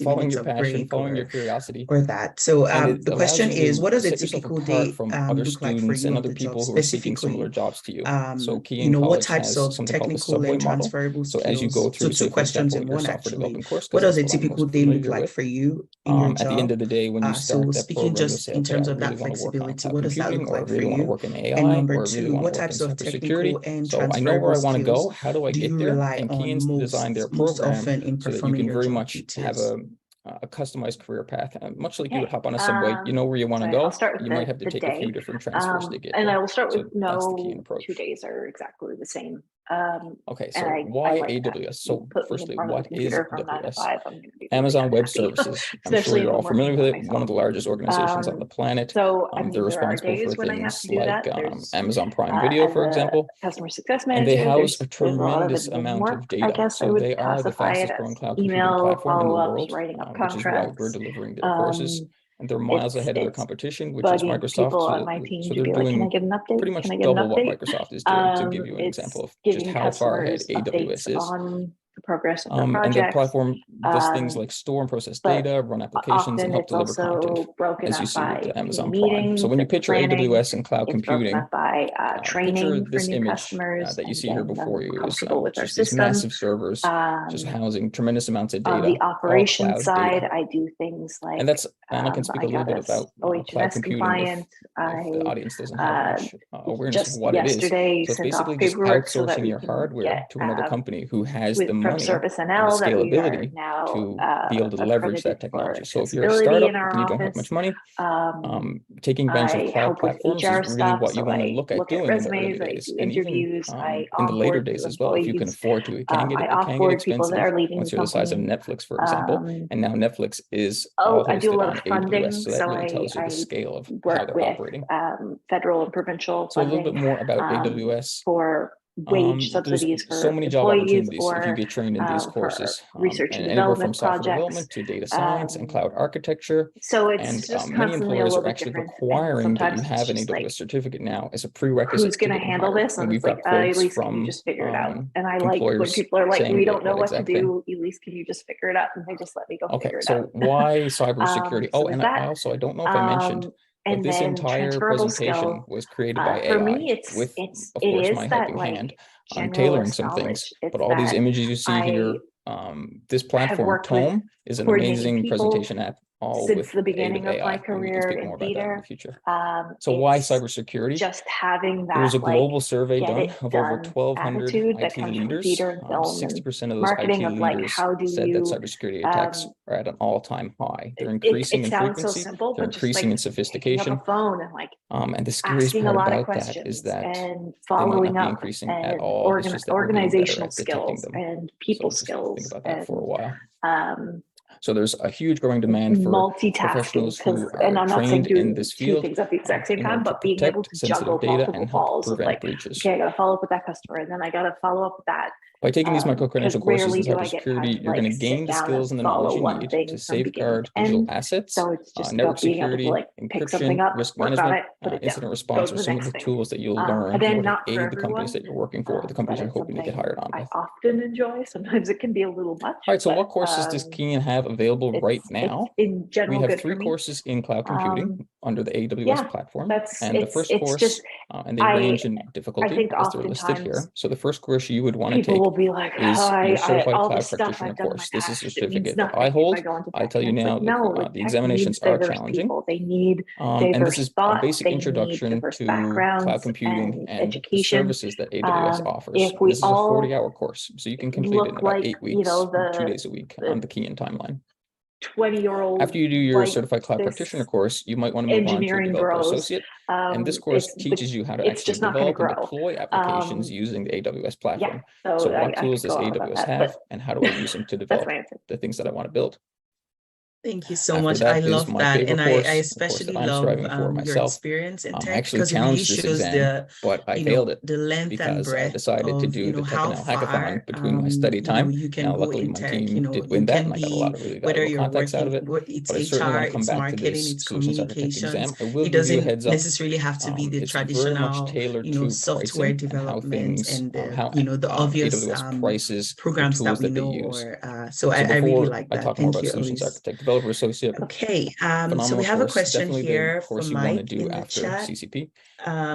[SPEAKER 6] following your passion, following your curiosity,
[SPEAKER 1] or that. So the question
[SPEAKER 6] is,
[SPEAKER 1] what does a
[SPEAKER 6] set yourself
[SPEAKER 1] typical
[SPEAKER 6] apart
[SPEAKER 1] day
[SPEAKER 6] from other
[SPEAKER 1] look like for
[SPEAKER 6] students
[SPEAKER 1] you
[SPEAKER 6] and
[SPEAKER 1] on
[SPEAKER 6] other
[SPEAKER 1] the job?
[SPEAKER 6] people who are seeking similar jobs to you? So Keyin
[SPEAKER 1] what
[SPEAKER 6] College
[SPEAKER 1] types
[SPEAKER 6] has
[SPEAKER 1] of
[SPEAKER 6] something called the
[SPEAKER 1] technical
[SPEAKER 6] subway
[SPEAKER 1] and
[SPEAKER 6] model.
[SPEAKER 1] transferable skills?
[SPEAKER 6] So as you go through,
[SPEAKER 1] so two questions in one,
[SPEAKER 6] software
[SPEAKER 1] actually.
[SPEAKER 6] development course,
[SPEAKER 1] What does a
[SPEAKER 6] that's what I'm
[SPEAKER 1] typical
[SPEAKER 6] most
[SPEAKER 1] day look
[SPEAKER 6] familiar
[SPEAKER 1] like
[SPEAKER 6] with.
[SPEAKER 1] for you in your job?
[SPEAKER 6] At the end of the day, when you start that
[SPEAKER 1] speaking
[SPEAKER 6] program, you'll
[SPEAKER 1] just
[SPEAKER 6] say,
[SPEAKER 1] in
[SPEAKER 6] okay,
[SPEAKER 1] terms
[SPEAKER 6] I
[SPEAKER 1] of
[SPEAKER 6] really
[SPEAKER 1] that
[SPEAKER 6] want to work on
[SPEAKER 1] flexibility,
[SPEAKER 6] cloud
[SPEAKER 1] what does that
[SPEAKER 6] computing,
[SPEAKER 1] look
[SPEAKER 6] or I
[SPEAKER 1] like for
[SPEAKER 6] really want to
[SPEAKER 1] you?
[SPEAKER 6] work in AI,
[SPEAKER 1] And number
[SPEAKER 6] or I really
[SPEAKER 1] two,
[SPEAKER 6] want
[SPEAKER 1] what
[SPEAKER 6] to work in
[SPEAKER 1] types of
[SPEAKER 6] cybersecurity.
[SPEAKER 1] technical and
[SPEAKER 6] So I know where I want to go. How do I get there?
[SPEAKER 1] rely
[SPEAKER 6] And
[SPEAKER 1] on
[SPEAKER 6] Keyin's designed their program
[SPEAKER 1] often in
[SPEAKER 6] so that you
[SPEAKER 1] performing
[SPEAKER 6] can
[SPEAKER 1] your
[SPEAKER 6] very
[SPEAKER 1] job
[SPEAKER 6] much
[SPEAKER 1] duties?
[SPEAKER 6] have a customized career path, much like you would hop on a subway. You know where you want to go.
[SPEAKER 5] I'll start with
[SPEAKER 6] you might have to take a few different transfers to get there.
[SPEAKER 5] And I will start with
[SPEAKER 6] that's the Keyin approach.
[SPEAKER 5] 2 days are exactly the same.
[SPEAKER 6] Okay, so why AWS? So firstly, what is AWS? Amazon Web Services. I'm sure you're all familiar with it. One of the largest organizations on the planet.
[SPEAKER 5] So
[SPEAKER 6] they're responsible for things like Amazon Prime Video, for example.
[SPEAKER 5] Customer success manager,
[SPEAKER 6] and they house a tremendous amount of data. So they are the fastest growing cloud computing platform in the world, which is why we're delivering their courses. And they're miles ahead of their competition, which is Microsoft. So they're doing pretty much double what Microsoft is doing. To give you an example of just how far ahead AWS is.
[SPEAKER 5] On the progress of
[SPEAKER 6] and their platform does things like store and process data, run applications, and help deliver content, as you see with the Amazon Prime. So when you picture AWS and cloud computing, picture this image that you see here before you is just these massive servers, just housing tremendous amounts of data.
[SPEAKER 5] On the operations side, I do things like,
[SPEAKER 6] and I can speak a little bit about cloud computing if the audience doesn't have much awareness of what it is. So it's basically just outsourcing your hardware to another company who has the money and the scalability to be able to leverage that technology. So if you're a startup and you don't have much money, taking advantage of cloud platforms is really what you want to look at doing in the early days, and even in the later days as well. If you can afford to, it can get expensive once you're the size of Netflix, for example. And now Netflix is all hosted on AWS, so that really tells you the scale of how they're operating.
[SPEAKER 5] Federal and provincial
[SPEAKER 6] so a little bit more about AWS.
[SPEAKER 5] For wage subsidies for
[SPEAKER 6] so many job opportunities if you get trained in these courses.
[SPEAKER 5] Research and
[SPEAKER 6] anywhere from
[SPEAKER 5] development
[SPEAKER 6] software
[SPEAKER 5] projects,
[SPEAKER 6] development to data science and cloud architecture.
[SPEAKER 5] So it's just
[SPEAKER 6] many employers are actually requiring that you have an AWS certificate now as a prerequisite.
[SPEAKER 5] Who's going to handle this? And we've got quotes from you just figure it out. And I like when people are like, we don't know what to do. Elyse, can you just figure it out? And they just let me go figure it out.
[SPEAKER 6] So why cybersecurity? I don't know if I mentioned. But this entire presentation was created by AI.
[SPEAKER 5] For me,
[SPEAKER 6] with, of course, my helping hand on tailoring some things. But all these images you see here, this platform, Tome, is an amazing presentation app. All
[SPEAKER 5] since the beginning of my career in theater.
[SPEAKER 6] So why cybersecurity?
[SPEAKER 5] Just having that.
[SPEAKER 6] There was a global survey done of over 1,200 IT leaders. 60% of those IT leaders said that cybersecurity attacks are at an all-time high. They're increasing in frequency. They're increasing in sophistication. And the scariest part about that is that they might not be increasing at all. It's just that organizational skills
[SPEAKER 5] and people skills.
[SPEAKER 6] Think about that for a while. So there's a huge growing demand for professionals who are trained in this field
[SPEAKER 5] things at the exact same
[SPEAKER 6] in
[SPEAKER 5] time,
[SPEAKER 6] order to
[SPEAKER 5] but being able
[SPEAKER 6] protect
[SPEAKER 5] to juggle
[SPEAKER 6] sensitive data
[SPEAKER 5] multiple
[SPEAKER 6] and help
[SPEAKER 5] balls of
[SPEAKER 6] prevent
[SPEAKER 5] like,
[SPEAKER 6] breaches.
[SPEAKER 5] okay, I got to follow up with that customer, and then I got to follow up with that.
[SPEAKER 6] By taking these micro-credential courses in
[SPEAKER 5] rarely do I get time
[SPEAKER 6] cybersecurity,
[SPEAKER 5] to,
[SPEAKER 6] you're
[SPEAKER 5] like,
[SPEAKER 6] going to
[SPEAKER 5] sit
[SPEAKER 6] gain the
[SPEAKER 5] down
[SPEAKER 6] skills and the
[SPEAKER 5] follow
[SPEAKER 6] knowledge you
[SPEAKER 5] one
[SPEAKER 6] need
[SPEAKER 5] thing
[SPEAKER 6] to
[SPEAKER 5] from beginning
[SPEAKER 6] safeguard
[SPEAKER 5] to end.
[SPEAKER 6] digital assets,
[SPEAKER 5] So it's just
[SPEAKER 6] network
[SPEAKER 5] about being able to,
[SPEAKER 6] security,
[SPEAKER 5] like, pick something
[SPEAKER 6] encryption,
[SPEAKER 5] up,
[SPEAKER 6] risk
[SPEAKER 5] work on
[SPEAKER 6] management,
[SPEAKER 5] it, put it
[SPEAKER 6] incident
[SPEAKER 5] down,
[SPEAKER 6] response
[SPEAKER 5] go
[SPEAKER 6] are
[SPEAKER 5] to the
[SPEAKER 6] some of
[SPEAKER 5] next
[SPEAKER 6] the
[SPEAKER 5] thing.
[SPEAKER 6] tools that you'll learn in
[SPEAKER 5] Again,
[SPEAKER 6] order
[SPEAKER 5] not
[SPEAKER 6] to
[SPEAKER 5] for
[SPEAKER 6] aid the companies that
[SPEAKER 5] everyone,
[SPEAKER 6] you're working for, the companies
[SPEAKER 5] but
[SPEAKER 6] you're
[SPEAKER 5] it's
[SPEAKER 6] hoping to get
[SPEAKER 5] something
[SPEAKER 6] hired on
[SPEAKER 5] I
[SPEAKER 6] with.
[SPEAKER 5] often enjoy. Sometimes it can be a little much.
[SPEAKER 6] All right, so
[SPEAKER 5] but,
[SPEAKER 6] what courses does Keyin have available right now?
[SPEAKER 5] It's in general
[SPEAKER 6] We have
[SPEAKER 5] good
[SPEAKER 6] 3
[SPEAKER 5] for me.
[SPEAKER 6] courses in cloud computing under the AWS
[SPEAKER 5] yeah,
[SPEAKER 6] platform.
[SPEAKER 5] that's-
[SPEAKER 6] And the
[SPEAKER 5] it's-
[SPEAKER 6] first
[SPEAKER 5] it's
[SPEAKER 6] course,
[SPEAKER 5] just-
[SPEAKER 6] and they
[SPEAKER 5] I
[SPEAKER 6] range in difficulty
[SPEAKER 5] think
[SPEAKER 6] as they're listed
[SPEAKER 5] oftentimes
[SPEAKER 6] here. So the first course you would want to
[SPEAKER 5] people
[SPEAKER 6] take
[SPEAKER 5] will be like,
[SPEAKER 6] is your Certified
[SPEAKER 5] all
[SPEAKER 6] Cloud
[SPEAKER 5] the stuff
[SPEAKER 6] Practitioner
[SPEAKER 5] I've done in my
[SPEAKER 6] course. This is a
[SPEAKER 5] past, it means
[SPEAKER 6] certificate that
[SPEAKER 5] nothing
[SPEAKER 6] I
[SPEAKER 5] if
[SPEAKER 6] hold.
[SPEAKER 5] I go into
[SPEAKER 6] I tell you
[SPEAKER 5] tech.
[SPEAKER 6] now,
[SPEAKER 5] Like, no, like,
[SPEAKER 6] the
[SPEAKER 5] tech
[SPEAKER 6] examinations
[SPEAKER 5] needs
[SPEAKER 6] are
[SPEAKER 5] diverse
[SPEAKER 6] challenging.
[SPEAKER 5] people. They need
[SPEAKER 6] And
[SPEAKER 5] diverse
[SPEAKER 6] this is a
[SPEAKER 5] thought,
[SPEAKER 6] basic
[SPEAKER 5] they need
[SPEAKER 6] introduction
[SPEAKER 5] diverse
[SPEAKER 6] to
[SPEAKER 5] backgrounds
[SPEAKER 6] cloud computing and the
[SPEAKER 5] education.
[SPEAKER 6] services that AWS offers.
[SPEAKER 5] If we
[SPEAKER 6] This is a
[SPEAKER 5] all
[SPEAKER 6] 40-hour course, so you can complete it in
[SPEAKER 5] look
[SPEAKER 6] about
[SPEAKER 5] like,
[SPEAKER 6] 8
[SPEAKER 5] you
[SPEAKER 6] weeks,
[SPEAKER 5] know,
[SPEAKER 6] 2 days a week on the Keyin timeline.
[SPEAKER 5] 20-year-old
[SPEAKER 6] After you do your Certified Cloud Practitioner course, you might want to move on to a Developer
[SPEAKER 5] grows.
[SPEAKER 6] Associate. And this course teaches you how to actually develop and deploy applications using the AWS platform.
[SPEAKER 5] Yeah,
[SPEAKER 6] so what tools does AWS have, and how do I use them to develop the things that I want to build?
[SPEAKER 1] Thank you so
[SPEAKER 6] After
[SPEAKER 1] much.
[SPEAKER 6] that
[SPEAKER 1] I
[SPEAKER 6] is
[SPEAKER 1] love
[SPEAKER 6] my
[SPEAKER 1] that.
[SPEAKER 6] favorite
[SPEAKER 1] And
[SPEAKER 6] course,
[SPEAKER 1] I
[SPEAKER 6] the course
[SPEAKER 1] especially
[SPEAKER 6] that I'm
[SPEAKER 1] love
[SPEAKER 6] striving for
[SPEAKER 1] your
[SPEAKER 6] myself.
[SPEAKER 1] experience in
[SPEAKER 6] I
[SPEAKER 1] tech,
[SPEAKER 6] actually
[SPEAKER 1] because it really
[SPEAKER 6] challenged this
[SPEAKER 1] shows
[SPEAKER 6] exam, but I failed it
[SPEAKER 1] the length and
[SPEAKER 6] because I
[SPEAKER 1] breadth
[SPEAKER 6] decided to
[SPEAKER 1] of,
[SPEAKER 6] do the
[SPEAKER 1] how
[SPEAKER 6] TechConnect
[SPEAKER 1] far,
[SPEAKER 6] hackathon between my study time.
[SPEAKER 1] you can
[SPEAKER 6] Now,
[SPEAKER 1] go
[SPEAKER 6] luckily,
[SPEAKER 1] in
[SPEAKER 6] my
[SPEAKER 1] tech.
[SPEAKER 6] team did win
[SPEAKER 1] You
[SPEAKER 6] that,
[SPEAKER 1] can
[SPEAKER 6] and I got a
[SPEAKER 1] be,
[SPEAKER 6] lot of really
[SPEAKER 1] whether
[SPEAKER 6] valuable
[SPEAKER 1] you're
[SPEAKER 6] contacts out of
[SPEAKER 1] working,
[SPEAKER 6] it.
[SPEAKER 1] it's
[SPEAKER 6] But I certainly
[SPEAKER 1] HR,
[SPEAKER 6] want to come
[SPEAKER 1] it's
[SPEAKER 6] back to
[SPEAKER 1] marketing,
[SPEAKER 6] this
[SPEAKER 1] it's
[SPEAKER 6] Solutions Architect exam.
[SPEAKER 1] communications.
[SPEAKER 6] I will
[SPEAKER 1] It
[SPEAKER 6] give you a
[SPEAKER 1] doesn't
[SPEAKER 6] heads up.
[SPEAKER 1] necessarily have to be the
[SPEAKER 6] It's very much
[SPEAKER 1] traditional,
[SPEAKER 6] tailored to
[SPEAKER 1] software
[SPEAKER 6] pricing and how
[SPEAKER 1] development
[SPEAKER 6] things,
[SPEAKER 1] and the,
[SPEAKER 6] how
[SPEAKER 1] the obvious
[SPEAKER 6] AWS prices the
[SPEAKER 1] programs that
[SPEAKER 6] tools
[SPEAKER 1] we
[SPEAKER 6] that they
[SPEAKER 1] know.
[SPEAKER 6] use.
[SPEAKER 1] Or so
[SPEAKER 6] So
[SPEAKER 1] I really
[SPEAKER 6] before
[SPEAKER 1] like
[SPEAKER 6] I
[SPEAKER 1] that.
[SPEAKER 6] talk more
[SPEAKER 1] Thank
[SPEAKER 6] about
[SPEAKER 1] you,
[SPEAKER 6] Solutions
[SPEAKER 1] Elyse.
[SPEAKER 6] Architect, Developer Associate,
[SPEAKER 1] Okay, so
[SPEAKER 6] phenomenal
[SPEAKER 1] we have a
[SPEAKER 6] course.
[SPEAKER 1] question
[SPEAKER 6] Definitely
[SPEAKER 1] here
[SPEAKER 6] the course
[SPEAKER 1] from
[SPEAKER 6] you want to
[SPEAKER 1] Mike
[SPEAKER 6] do
[SPEAKER 1] in the
[SPEAKER 6] after
[SPEAKER 1] chat.
[SPEAKER 6] CCP.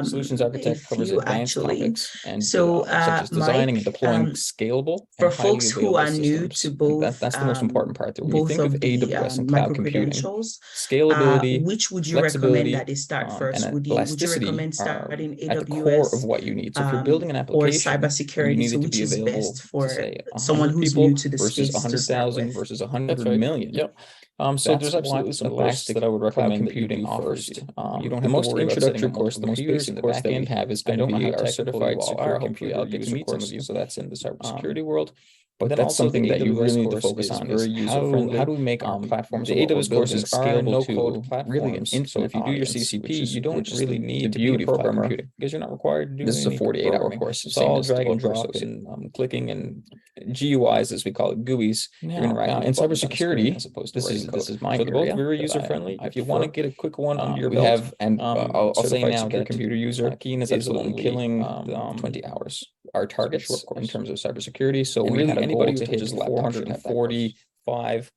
[SPEAKER 6] Solutions Architect
[SPEAKER 1] If
[SPEAKER 6] covers
[SPEAKER 1] you
[SPEAKER 6] advanced
[SPEAKER 1] actually,
[SPEAKER 6] topics and
[SPEAKER 1] so
[SPEAKER 6] such as designing and
[SPEAKER 1] Mike,
[SPEAKER 6] deploying scalable
[SPEAKER 1] for
[SPEAKER 6] and highly
[SPEAKER 1] folks who
[SPEAKER 6] available
[SPEAKER 1] are new to
[SPEAKER 6] systems.
[SPEAKER 1] both,
[SPEAKER 6] That's the most important part. That when you think of
[SPEAKER 1] of the
[SPEAKER 6] AWS and cloud
[SPEAKER 1] micro
[SPEAKER 6] computing,
[SPEAKER 1] credentials,
[SPEAKER 6] scalability,
[SPEAKER 1] which would you recommend that
[SPEAKER 6] flexibility,
[SPEAKER 1] they start
[SPEAKER 6] and
[SPEAKER 1] first? Would you
[SPEAKER 6] elasticity
[SPEAKER 1] recommend
[SPEAKER 6] are
[SPEAKER 1] starting
[SPEAKER 6] at the core of
[SPEAKER 1] AWS
[SPEAKER 6] what you need. So if you're building an
[SPEAKER 1] or
[SPEAKER 6] application and you
[SPEAKER 1] cybersecurity?
[SPEAKER 6] need
[SPEAKER 1] So
[SPEAKER 6] it to
[SPEAKER 1] which
[SPEAKER 6] be
[SPEAKER 1] is
[SPEAKER 6] available
[SPEAKER 1] best
[SPEAKER 6] to
[SPEAKER 1] for
[SPEAKER 6] say
[SPEAKER 1] someone
[SPEAKER 6] 100
[SPEAKER 1] who's
[SPEAKER 6] people
[SPEAKER 1] new to the
[SPEAKER 6] versus
[SPEAKER 1] space to start
[SPEAKER 6] 100,000
[SPEAKER 1] with?
[SPEAKER 6] versus 100 million.
[SPEAKER 7] Yep.
[SPEAKER 6] So there's absolutely some courses that I would recommend computing offers. You don't have to worry about setting up multiple computers. The most basic course that is going to be our certified secure computer user course. So that's in the cybersecurity world. But that's something that you really need to focus on is how do we make our platforms, the AWS courses are no-code really an infinite. So if you do your CCP, you don't really need to be a programmer because you're not required to do. This is a 48-hour course. It's all drag and drop and clicking and GUIs, as we call it, GUIs. You're interacting in cybersecurity. This is my area. Both very user-friendly. If you want to get a quick one under your belt, we have, and I'll say now that computer user Keyin is absolutely killing 20 hours. Our targets in terms of cybersecurity. So we had a goal to hit 445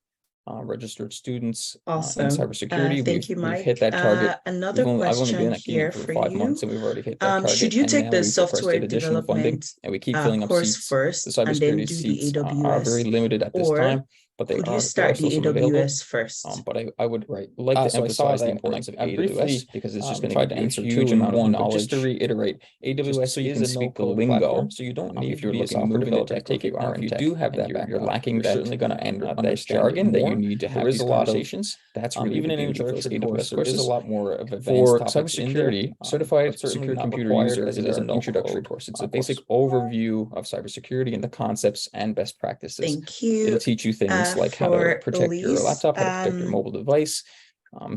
[SPEAKER 6] registered students
[SPEAKER 1] Awesome.
[SPEAKER 6] in cybersecurity.
[SPEAKER 1] Thank you, Mike.
[SPEAKER 6] We've hit that target.
[SPEAKER 1] Another
[SPEAKER 6] I've only been
[SPEAKER 1] question
[SPEAKER 6] at
[SPEAKER 1] here
[SPEAKER 6] Keyin for
[SPEAKER 1] for
[SPEAKER 6] 5
[SPEAKER 1] you.
[SPEAKER 6] months, and we've already hit that target.
[SPEAKER 1] Should you
[SPEAKER 6] And
[SPEAKER 1] take
[SPEAKER 6] now
[SPEAKER 1] the
[SPEAKER 6] we've
[SPEAKER 1] software
[SPEAKER 6] requested additional funding,
[SPEAKER 1] development
[SPEAKER 6] and we keep filling up
[SPEAKER 1] course
[SPEAKER 6] seats.
[SPEAKER 1] first,
[SPEAKER 6] The
[SPEAKER 1] and then
[SPEAKER 6] cybersecurity
[SPEAKER 1] do
[SPEAKER 6] seats
[SPEAKER 1] the
[SPEAKER 6] are very
[SPEAKER 1] AWS?
[SPEAKER 6] limited at this
[SPEAKER 1] Or
[SPEAKER 6] time, but
[SPEAKER 1] could you start the AWS first?
[SPEAKER 6] But I would like to emphasize the importance of AWS because it's just going to answer huge amount of knowledge. Just to reiterate, AWS so you can speak the lingo. So you don't need if you're looking to move into tech like you are in tech. If you do have that background, you're lacking that. You're certainly going to understand jargon that you need to have these conversations. That's really even in an introductory course. There is a lot more of advanced topics in there. Certified secure computer user is an introductory course. It's a basic overview of cybersecurity and the concepts and best practices.
[SPEAKER 1] Thank you.
[SPEAKER 6] It'll teach you things like how to protect your laptop, how to protect your mobile device,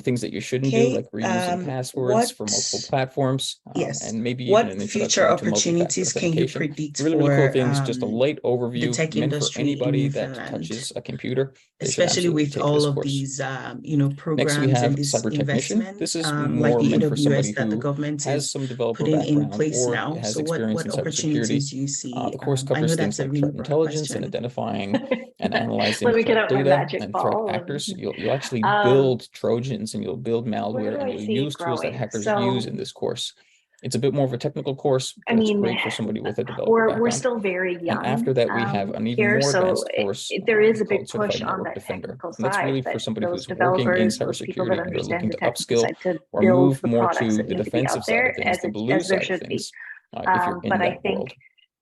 [SPEAKER 6] things that you shouldn't do, like reusing passwords for multiple platforms, and maybe even an
[SPEAKER 1] future
[SPEAKER 6] introduction to
[SPEAKER 1] opportunities can you
[SPEAKER 6] multi-factor
[SPEAKER 1] predict
[SPEAKER 6] authentication. Really cool things,
[SPEAKER 1] for
[SPEAKER 6] just a light overview
[SPEAKER 1] the tech
[SPEAKER 6] meant for
[SPEAKER 1] industry
[SPEAKER 6] anybody
[SPEAKER 1] in
[SPEAKER 6] that
[SPEAKER 1] Newfoundland,
[SPEAKER 6] touches a computer.
[SPEAKER 1] especially with all of these programs?
[SPEAKER 6] Next, we have
[SPEAKER 1] and this
[SPEAKER 6] cyber technician.
[SPEAKER 1] investment,
[SPEAKER 6] This is
[SPEAKER 1] like
[SPEAKER 6] more
[SPEAKER 1] the
[SPEAKER 6] meant for somebody
[SPEAKER 1] AWS that the
[SPEAKER 6] who
[SPEAKER 1] government
[SPEAKER 6] has
[SPEAKER 1] is
[SPEAKER 6] some developer
[SPEAKER 1] putting in
[SPEAKER 6] background
[SPEAKER 1] place
[SPEAKER 6] or
[SPEAKER 1] now.
[SPEAKER 6] has
[SPEAKER 1] So
[SPEAKER 6] experience in
[SPEAKER 1] what opportunities
[SPEAKER 6] cybersecurity.
[SPEAKER 1] do you see?
[SPEAKER 6] The course
[SPEAKER 1] I
[SPEAKER 6] covers
[SPEAKER 1] know
[SPEAKER 6] things
[SPEAKER 1] that's a
[SPEAKER 6] like
[SPEAKER 1] really
[SPEAKER 6] threat
[SPEAKER 1] broad
[SPEAKER 6] intelligence and
[SPEAKER 1] question.
[SPEAKER 6] identifying and analyzing
[SPEAKER 5] Let me get
[SPEAKER 6] threat
[SPEAKER 5] out my
[SPEAKER 6] data
[SPEAKER 5] magic
[SPEAKER 6] and threat
[SPEAKER 5] ball
[SPEAKER 6] actors. You'll actually build Trojans and you'll build malware and you'll use tools that hackers use in this course. It's a bit more of a technical course, but it's great for somebody with a developer background.
[SPEAKER 5] We're still very young.
[SPEAKER 6] And after that, we have an even more advanced course.
[SPEAKER 5] There is a big
[SPEAKER 6] called
[SPEAKER 5] push
[SPEAKER 6] Certified
[SPEAKER 5] on
[SPEAKER 6] Network
[SPEAKER 5] that
[SPEAKER 6] Defender.
[SPEAKER 5] technical
[SPEAKER 6] And that's really
[SPEAKER 5] side.
[SPEAKER 6] for somebody
[SPEAKER 5] Those
[SPEAKER 6] who's working in
[SPEAKER 5] developers, those people that
[SPEAKER 6] cybersecurity and they're looking
[SPEAKER 5] understand the
[SPEAKER 6] to
[SPEAKER 5] tech
[SPEAKER 6] upskill
[SPEAKER 5] side to
[SPEAKER 6] or
[SPEAKER 5] build
[SPEAKER 6] move
[SPEAKER 5] the
[SPEAKER 6] more
[SPEAKER 5] products
[SPEAKER 6] to
[SPEAKER 5] that
[SPEAKER 6] the
[SPEAKER 5] need to be
[SPEAKER 6] defensive
[SPEAKER 5] out
[SPEAKER 6] side
[SPEAKER 5] there
[SPEAKER 6] of things, the blue
[SPEAKER 5] as there
[SPEAKER 6] side of
[SPEAKER 5] should be.
[SPEAKER 6] things, if you're in
[SPEAKER 5] But I
[SPEAKER 6] that
[SPEAKER 5] think
[SPEAKER 6] world.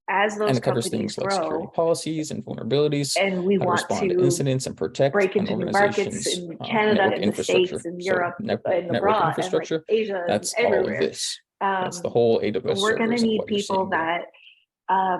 [SPEAKER 5] as those
[SPEAKER 6] And it covers
[SPEAKER 5] companies
[SPEAKER 6] things like security
[SPEAKER 5] grow,
[SPEAKER 6] policies and vulnerabilities,
[SPEAKER 5] and we
[SPEAKER 6] how to
[SPEAKER 5] want
[SPEAKER 6] respond to
[SPEAKER 5] to
[SPEAKER 6] incidents and protect
[SPEAKER 5] break
[SPEAKER 6] an
[SPEAKER 5] into new markets
[SPEAKER 6] organization's
[SPEAKER 5] in Canada,
[SPEAKER 6] network
[SPEAKER 5] in the
[SPEAKER 6] infrastructure.
[SPEAKER 5] States, in
[SPEAKER 6] So
[SPEAKER 5] Europe, and
[SPEAKER 6] network
[SPEAKER 5] abroad,
[SPEAKER 6] infrastructure,
[SPEAKER 5] and like Asia,
[SPEAKER 6] that's
[SPEAKER 5] and
[SPEAKER 6] all of
[SPEAKER 5] everywhere.
[SPEAKER 6] this. That's the whole AWS
[SPEAKER 5] We're going to
[SPEAKER 6] servers and
[SPEAKER 5] need
[SPEAKER 6] what you're
[SPEAKER 5] people
[SPEAKER 6] seeing there.
[SPEAKER 5] that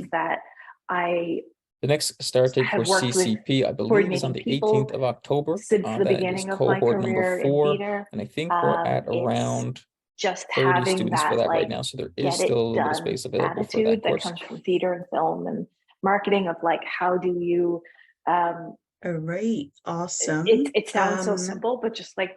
[SPEAKER 4] means that I
[SPEAKER 6] The next start date for CCP, I believe, is on the 18th of October.
[SPEAKER 4] Since the beginning of my career in theater,
[SPEAKER 6] and I think we're at around
[SPEAKER 4] just
[SPEAKER 6] 30
[SPEAKER 4] having
[SPEAKER 6] students
[SPEAKER 4] that
[SPEAKER 6] for that
[SPEAKER 4] like
[SPEAKER 6] right now. So there is still a little bit of space available for that
[SPEAKER 4] attitude that
[SPEAKER 6] course.
[SPEAKER 4] comes from theater and film and marketing of like, how do you
[SPEAKER 1] all right, awesome.
[SPEAKER 4] it sounds so simple, but just like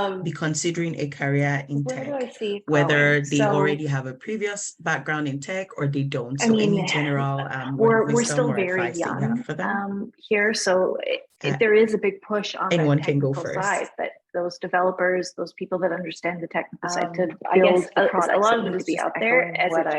[SPEAKER 1] be considering a career in
[SPEAKER 5] Where do I
[SPEAKER 1] tech,
[SPEAKER 5] see it
[SPEAKER 1] whether
[SPEAKER 5] going?
[SPEAKER 1] they
[SPEAKER 5] So,
[SPEAKER 1] already have a previous background in tech or they don't.
[SPEAKER 5] I
[SPEAKER 1] So
[SPEAKER 5] mean,
[SPEAKER 1] any general
[SPEAKER 5] we're
[SPEAKER 1] wisdom
[SPEAKER 5] still
[SPEAKER 1] or
[SPEAKER 5] very
[SPEAKER 1] advice that you have
[SPEAKER 5] young
[SPEAKER 1] for them?
[SPEAKER 5] here, so there is a big push on the
[SPEAKER 1] Anyone can go
[SPEAKER 5] technical
[SPEAKER 1] first.
[SPEAKER 5] side, that those developers, those people that understand the technical side to
[SPEAKER 4] I guess
[SPEAKER 5] build the products
[SPEAKER 4] a lot
[SPEAKER 5] that
[SPEAKER 4] of
[SPEAKER 5] need
[SPEAKER 4] it
[SPEAKER 5] to
[SPEAKER 4] is
[SPEAKER 5] be
[SPEAKER 4] just
[SPEAKER 5] out there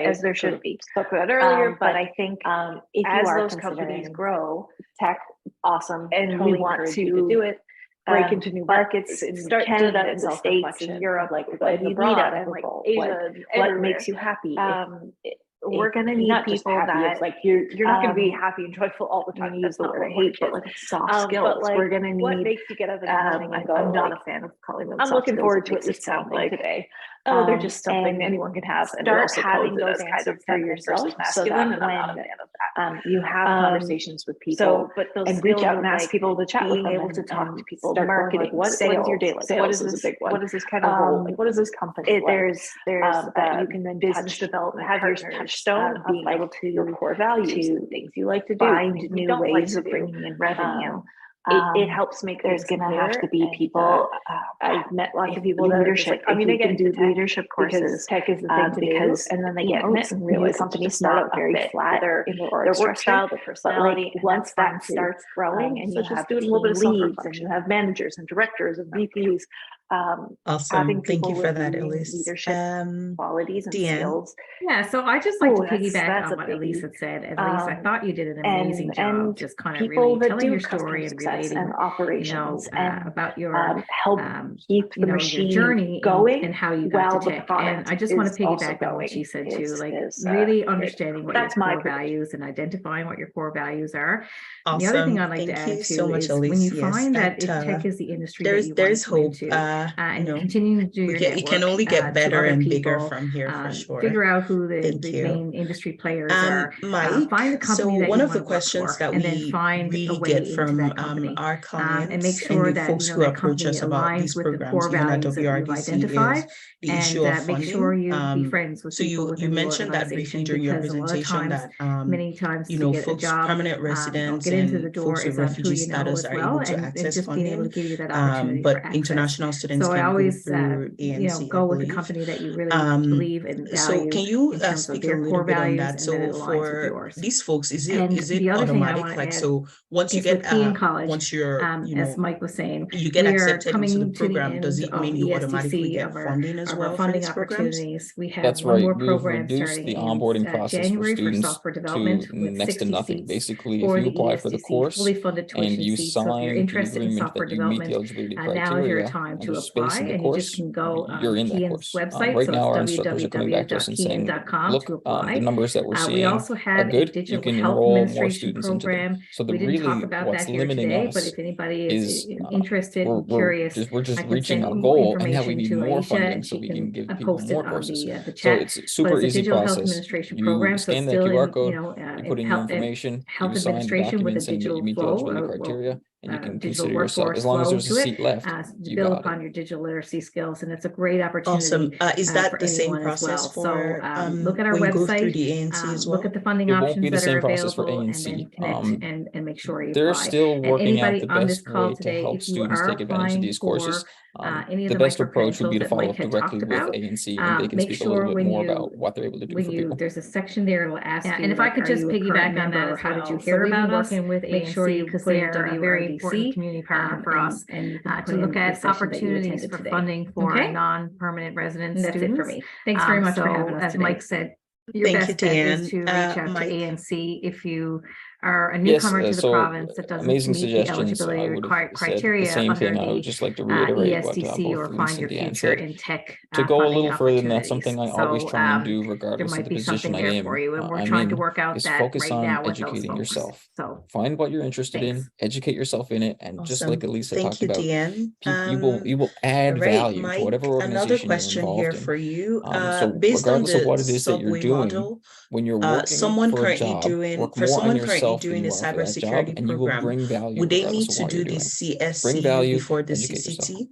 [SPEAKER 5] as there should be.
[SPEAKER 4] Spoke about earlier,
[SPEAKER 5] But I think
[SPEAKER 4] if you
[SPEAKER 5] as
[SPEAKER 4] are
[SPEAKER 5] those companies
[SPEAKER 4] considering
[SPEAKER 5] grow,
[SPEAKER 4] tech, awesome,
[SPEAKER 5] and
[SPEAKER 4] totally
[SPEAKER 5] we want
[SPEAKER 4] encourage you to do it.
[SPEAKER 5] break into new markets in Canada and the States and Europe, like abroad and like Asia, what makes you happy. We're going to need people that like you're not going to be happy and joyful all the time. Use the word I hate, but like soft skills. But like, we're going to need what makes you get up in the morning and go. I'm not a fan of calling them. I'm looking forward to at least something today. Oh, they're just something anyone can have. And start having those answers for yourself, so that when you have conversations with people, and reach out and ask people to chat with them, able to talk to people, marketing, what is your day like? What is this big one? What is this kind of role? Like, what is this company? There's that you can then business development, have your touchstone, being able to your core values, things you like to do, find new ways of bringing in revenue. It helps make there's going to have to be people. I've met lots of people that leadership. Like, I mean, they can do leadership courses. Tech is the thing to do, and then they get and realize companies start out very flat. Their work style, their personality. Like, once that starts growing, and you have doing a little bit of leads, and you have managers and directors and VPs.
[SPEAKER 1] Awesome. Thank you for that, Elyse.
[SPEAKER 5] Leadership qualities and skills.
[SPEAKER 2] Yeah, so I just like to piggyback on what Elyse had said. And Elyse, I thought you did an amazing job, just kind of really telling your story and relating, and operations, about your help keep the machine your journey going and how you got to tech. And I just want to piggyback on what she said too, like really understanding what your core values and identifying what your core values are.
[SPEAKER 1] Awesome.
[SPEAKER 2] The other thing I'd like to add too is when you find that if tech is the industry that you
[SPEAKER 1] there's hope.
[SPEAKER 2] And continue to do your network,
[SPEAKER 1] you can only get better and bigger
[SPEAKER 2] people,
[SPEAKER 1] from here for sure.
[SPEAKER 2] Figure out who the main industry players are.
[SPEAKER 1] Mike,
[SPEAKER 2] find the company that
[SPEAKER 1] one
[SPEAKER 2] you
[SPEAKER 1] of the questions that
[SPEAKER 2] and
[SPEAKER 1] we
[SPEAKER 2] then find
[SPEAKER 1] really get from our clients
[SPEAKER 2] and make sure
[SPEAKER 1] and
[SPEAKER 2] that
[SPEAKER 1] folks who approach us about these programs, even at WRDC, is the issue of funding.
[SPEAKER 2] Make sure you be friends with
[SPEAKER 1] so you mentioned that briefly during your presentation that
[SPEAKER 2] many times
[SPEAKER 1] folks, permanent residents and folks with refugee status are able to access funding, but international students can go through ANC,
[SPEAKER 2] go with the company that you really believe and value.
[SPEAKER 1] So can you speak a little bit on that? So for these folks, is it automatic? Like, so once you get
[SPEAKER 2] Keyin College,
[SPEAKER 1] once you're
[SPEAKER 2] as Mike was saying,
[SPEAKER 1] you get accepted into the program, does it mean you automatically get funding as well for these programs?
[SPEAKER 2] We have
[SPEAKER 6] That's
[SPEAKER 2] one
[SPEAKER 6] right.
[SPEAKER 2] more
[SPEAKER 6] We've
[SPEAKER 2] program
[SPEAKER 6] reduced
[SPEAKER 2] starting
[SPEAKER 6] the onboarding
[SPEAKER 2] in
[SPEAKER 6] process
[SPEAKER 2] January
[SPEAKER 6] for students
[SPEAKER 2] software development
[SPEAKER 6] to
[SPEAKER 2] with
[SPEAKER 6] next to
[SPEAKER 2] 60
[SPEAKER 6] nothing.
[SPEAKER 2] seats
[SPEAKER 6] Basically, if you apply for the course
[SPEAKER 2] fully funded tuition
[SPEAKER 6] and you
[SPEAKER 2] seats. So if
[SPEAKER 6] sign
[SPEAKER 2] you're
[SPEAKER 6] the
[SPEAKER 2] interested in
[SPEAKER 6] agreement
[SPEAKER 2] software
[SPEAKER 6] that you meet the
[SPEAKER 2] development,
[SPEAKER 6] eligibility
[SPEAKER 2] now is your
[SPEAKER 6] criteria
[SPEAKER 2] time
[SPEAKER 6] and
[SPEAKER 2] to
[SPEAKER 6] there's
[SPEAKER 2] apply,
[SPEAKER 6] space in the
[SPEAKER 2] and
[SPEAKER 6] course,
[SPEAKER 2] you just can go
[SPEAKER 6] you're in that
[SPEAKER 2] Keyin's
[SPEAKER 6] course.
[SPEAKER 2] website.
[SPEAKER 6] Right
[SPEAKER 2] So
[SPEAKER 6] now, our
[SPEAKER 2] it's
[SPEAKER 6] instructors are coming back to us and saying,
[SPEAKER 2] www.keyin.com
[SPEAKER 6] look,
[SPEAKER 2] to apply.
[SPEAKER 6] the numbers that we're
[SPEAKER 2] We
[SPEAKER 6] seeing
[SPEAKER 2] also
[SPEAKER 6] are
[SPEAKER 2] have a
[SPEAKER 6] good. You
[SPEAKER 2] digital
[SPEAKER 6] can
[SPEAKER 2] health
[SPEAKER 6] enroll more
[SPEAKER 2] administration
[SPEAKER 6] students into
[SPEAKER 2] program.
[SPEAKER 6] them. So
[SPEAKER 2] We didn't talk about
[SPEAKER 6] what's
[SPEAKER 2] that here
[SPEAKER 6] limiting
[SPEAKER 2] today,
[SPEAKER 6] us
[SPEAKER 2] but if anybody is interested and
[SPEAKER 6] we're
[SPEAKER 2] curious,
[SPEAKER 6] just
[SPEAKER 2] I can
[SPEAKER 6] reaching
[SPEAKER 2] send
[SPEAKER 6] our
[SPEAKER 2] more
[SPEAKER 6] goal, and now we
[SPEAKER 2] information
[SPEAKER 6] need
[SPEAKER 2] to
[SPEAKER 6] more
[SPEAKER 2] Aisha,
[SPEAKER 6] funding
[SPEAKER 2] and
[SPEAKER 6] so
[SPEAKER 2] she
[SPEAKER 6] we
[SPEAKER 2] can
[SPEAKER 6] can give people
[SPEAKER 2] post it
[SPEAKER 6] more
[SPEAKER 2] on
[SPEAKER 6] courses.
[SPEAKER 2] the
[SPEAKER 6] So
[SPEAKER 2] chat.
[SPEAKER 6] it's a super
[SPEAKER 2] But it's a
[SPEAKER 6] easy
[SPEAKER 2] digital health
[SPEAKER 6] process.
[SPEAKER 2] administration
[SPEAKER 6] You
[SPEAKER 2] program, so
[SPEAKER 6] scan that
[SPEAKER 2] still
[SPEAKER 6] QR
[SPEAKER 2] in,
[SPEAKER 6] code,
[SPEAKER 2] you
[SPEAKER 6] put in your information,
[SPEAKER 2] health
[SPEAKER 6] you sign the
[SPEAKER 2] administration with a
[SPEAKER 6] document saying that you
[SPEAKER 2] digital
[SPEAKER 6] meet the
[SPEAKER 2] flow,
[SPEAKER 6] eligibility criteria, and you can
[SPEAKER 2] digital
[SPEAKER 6] consider yourself,
[SPEAKER 2] workforce
[SPEAKER 6] as long as
[SPEAKER 2] flow
[SPEAKER 6] there's a
[SPEAKER 2] to it,
[SPEAKER 6] seat left,
[SPEAKER 2] to
[SPEAKER 6] you
[SPEAKER 2] build
[SPEAKER 6] got
[SPEAKER 2] upon
[SPEAKER 6] it.
[SPEAKER 2] your digital literacy skills, and it's a great opportunity.
[SPEAKER 1] Awesome. Is that
[SPEAKER 2] for
[SPEAKER 1] the same
[SPEAKER 2] anyone as
[SPEAKER 1] process
[SPEAKER 2] well.
[SPEAKER 1] for
[SPEAKER 2] So look at our
[SPEAKER 1] when you go through
[SPEAKER 2] website,
[SPEAKER 1] the ANC as well?
[SPEAKER 2] look at the funding
[SPEAKER 6] It won't
[SPEAKER 2] options
[SPEAKER 6] be the
[SPEAKER 2] that
[SPEAKER 6] same
[SPEAKER 2] are
[SPEAKER 6] process for
[SPEAKER 2] available, and
[SPEAKER 6] ANC.
[SPEAKER 2] then connect and make sure you
[SPEAKER 6] They're
[SPEAKER 2] apply.
[SPEAKER 6] still
[SPEAKER 2] And
[SPEAKER 6] working out
[SPEAKER 2] anybody
[SPEAKER 6] the
[SPEAKER 2] on this
[SPEAKER 6] best
[SPEAKER 2] call
[SPEAKER 6] way to
[SPEAKER 2] today,
[SPEAKER 6] help
[SPEAKER 2] if you
[SPEAKER 6] students
[SPEAKER 2] are
[SPEAKER 6] take advantage of
[SPEAKER 2] applying
[SPEAKER 6] these
[SPEAKER 2] for
[SPEAKER 6] courses.
[SPEAKER 2] any of
[SPEAKER 6] The
[SPEAKER 2] the
[SPEAKER 6] best approach would
[SPEAKER 2] micro-credentials
[SPEAKER 6] be to
[SPEAKER 2] that
[SPEAKER 6] follow
[SPEAKER 2] Mike
[SPEAKER 6] up
[SPEAKER 2] had
[SPEAKER 6] directly
[SPEAKER 2] talked
[SPEAKER 6] with
[SPEAKER 2] about,
[SPEAKER 6] ANC, and they can
[SPEAKER 2] make
[SPEAKER 6] speak a little
[SPEAKER 2] sure
[SPEAKER 6] bit more about what they're able to do for people.
[SPEAKER 2] there's a section there that'll ask you, and if I could just piggyback on that, how did you so hear we've been
[SPEAKER 5] about us?
[SPEAKER 2] working with
[SPEAKER 5] Make
[SPEAKER 2] ANC,
[SPEAKER 5] sure you
[SPEAKER 2] because
[SPEAKER 5] put in
[SPEAKER 2] they're a very important
[SPEAKER 5] WRDC,
[SPEAKER 2] community partner for us,
[SPEAKER 5] and
[SPEAKER 2] to look at opportunities for funding for non-permanent resident students.
[SPEAKER 5] That's it for me.
[SPEAKER 2] Thanks very much for having us. As Mike said, your
[SPEAKER 1] Thank
[SPEAKER 2] best
[SPEAKER 1] you,
[SPEAKER 2] bet is to
[SPEAKER 1] Dan.
[SPEAKER 2] reach out
[SPEAKER 1] Mike?
[SPEAKER 2] to ANC if you are a newcomer to the province that doesn't
[SPEAKER 6] amazing
[SPEAKER 2] meet the
[SPEAKER 6] suggestions.
[SPEAKER 2] eligibility
[SPEAKER 6] I would have said
[SPEAKER 2] criteria
[SPEAKER 6] the same thing. I
[SPEAKER 2] under
[SPEAKER 6] would just like to reiterate what
[SPEAKER 2] ESDC, or
[SPEAKER 6] both
[SPEAKER 2] find
[SPEAKER 6] Elyse
[SPEAKER 2] your
[SPEAKER 6] and Dan
[SPEAKER 2] future
[SPEAKER 6] said.
[SPEAKER 2] in tech.
[SPEAKER 6] To go a
[SPEAKER 2] funding
[SPEAKER 6] little further than that, something I
[SPEAKER 2] opportunities.
[SPEAKER 6] always try and do
[SPEAKER 2] There
[SPEAKER 6] regardless of
[SPEAKER 2] might
[SPEAKER 6] the
[SPEAKER 2] be
[SPEAKER 6] position
[SPEAKER 2] something
[SPEAKER 6] I
[SPEAKER 2] there
[SPEAKER 6] am,
[SPEAKER 2] for you, and we're
[SPEAKER 6] I'm
[SPEAKER 2] trying to
[SPEAKER 6] in,
[SPEAKER 2] work out
[SPEAKER 6] is
[SPEAKER 2] that
[SPEAKER 6] focus
[SPEAKER 2] right
[SPEAKER 6] on
[SPEAKER 2] now with those
[SPEAKER 6] educating
[SPEAKER 2] folks.
[SPEAKER 6] yourself.
[SPEAKER 2] So
[SPEAKER 6] Find what you're interested in, educate yourself in it, and just like
[SPEAKER 1] Awesome.
[SPEAKER 6] Elyse
[SPEAKER 1] Thank
[SPEAKER 6] talked
[SPEAKER 1] you,
[SPEAKER 6] about,
[SPEAKER 1] Dan.
[SPEAKER 6] you will add
[SPEAKER 1] Right,
[SPEAKER 6] value to whatever
[SPEAKER 1] Mike, another
[SPEAKER 6] organization you're
[SPEAKER 1] question here
[SPEAKER 6] involved in.
[SPEAKER 1] for you.
[SPEAKER 6] So
[SPEAKER 1] Based on
[SPEAKER 6] regardless of
[SPEAKER 1] the
[SPEAKER 6] what it is that you're
[SPEAKER 1] subway
[SPEAKER 6] doing,
[SPEAKER 1] model,
[SPEAKER 6] when you're working
[SPEAKER 1] someone
[SPEAKER 6] for a
[SPEAKER 1] currently
[SPEAKER 6] job,
[SPEAKER 1] doing
[SPEAKER 6] work
[SPEAKER 1] for
[SPEAKER 6] more on
[SPEAKER 1] someone currently
[SPEAKER 6] yourself than
[SPEAKER 1] doing a
[SPEAKER 6] you are for that job,
[SPEAKER 1] cybersecurity
[SPEAKER 6] and you will
[SPEAKER 1] program,
[SPEAKER 6] bring value
[SPEAKER 1] would they need
[SPEAKER 6] regardless of
[SPEAKER 1] to
[SPEAKER 6] what
[SPEAKER 1] do
[SPEAKER 6] you're
[SPEAKER 1] the
[SPEAKER 6] doing. Bring
[SPEAKER 1] CSC
[SPEAKER 6] value,
[SPEAKER 1] before the
[SPEAKER 6] educate yourself.
[SPEAKER 1] CCT?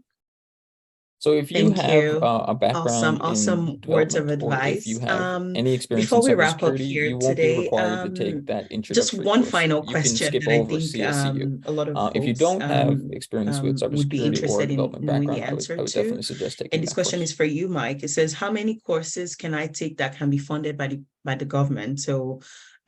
[SPEAKER 6] So if you
[SPEAKER 1] Thank
[SPEAKER 6] have
[SPEAKER 1] you.
[SPEAKER 6] a background
[SPEAKER 1] Awesome
[SPEAKER 6] in
[SPEAKER 1] words of
[SPEAKER 6] development, or if you
[SPEAKER 1] advice.
[SPEAKER 6] have any experience in
[SPEAKER 1] Before we wrap up
[SPEAKER 6] cybersecurity,
[SPEAKER 1] here
[SPEAKER 6] you won't be
[SPEAKER 1] today,
[SPEAKER 6] required to take that
[SPEAKER 1] just
[SPEAKER 6] introductory
[SPEAKER 1] one
[SPEAKER 6] course.
[SPEAKER 1] final
[SPEAKER 6] You can
[SPEAKER 1] question
[SPEAKER 6] skip
[SPEAKER 1] that I
[SPEAKER 6] over
[SPEAKER 1] think
[SPEAKER 6] CSCU.
[SPEAKER 1] a lot of
[SPEAKER 6] If you
[SPEAKER 1] folks
[SPEAKER 6] don't have experience with
[SPEAKER 1] would be
[SPEAKER 6] cybersecurity or
[SPEAKER 1] interested in
[SPEAKER 6] development
[SPEAKER 1] knowing
[SPEAKER 6] background,
[SPEAKER 1] the
[SPEAKER 6] I
[SPEAKER 1] answer
[SPEAKER 6] would
[SPEAKER 1] to.
[SPEAKER 6] definitely suggest taking
[SPEAKER 1] And this
[SPEAKER 6] that
[SPEAKER 1] question
[SPEAKER 6] course.
[SPEAKER 1] is for you, Mike. It says, how many courses can I take that can be funded by the government? So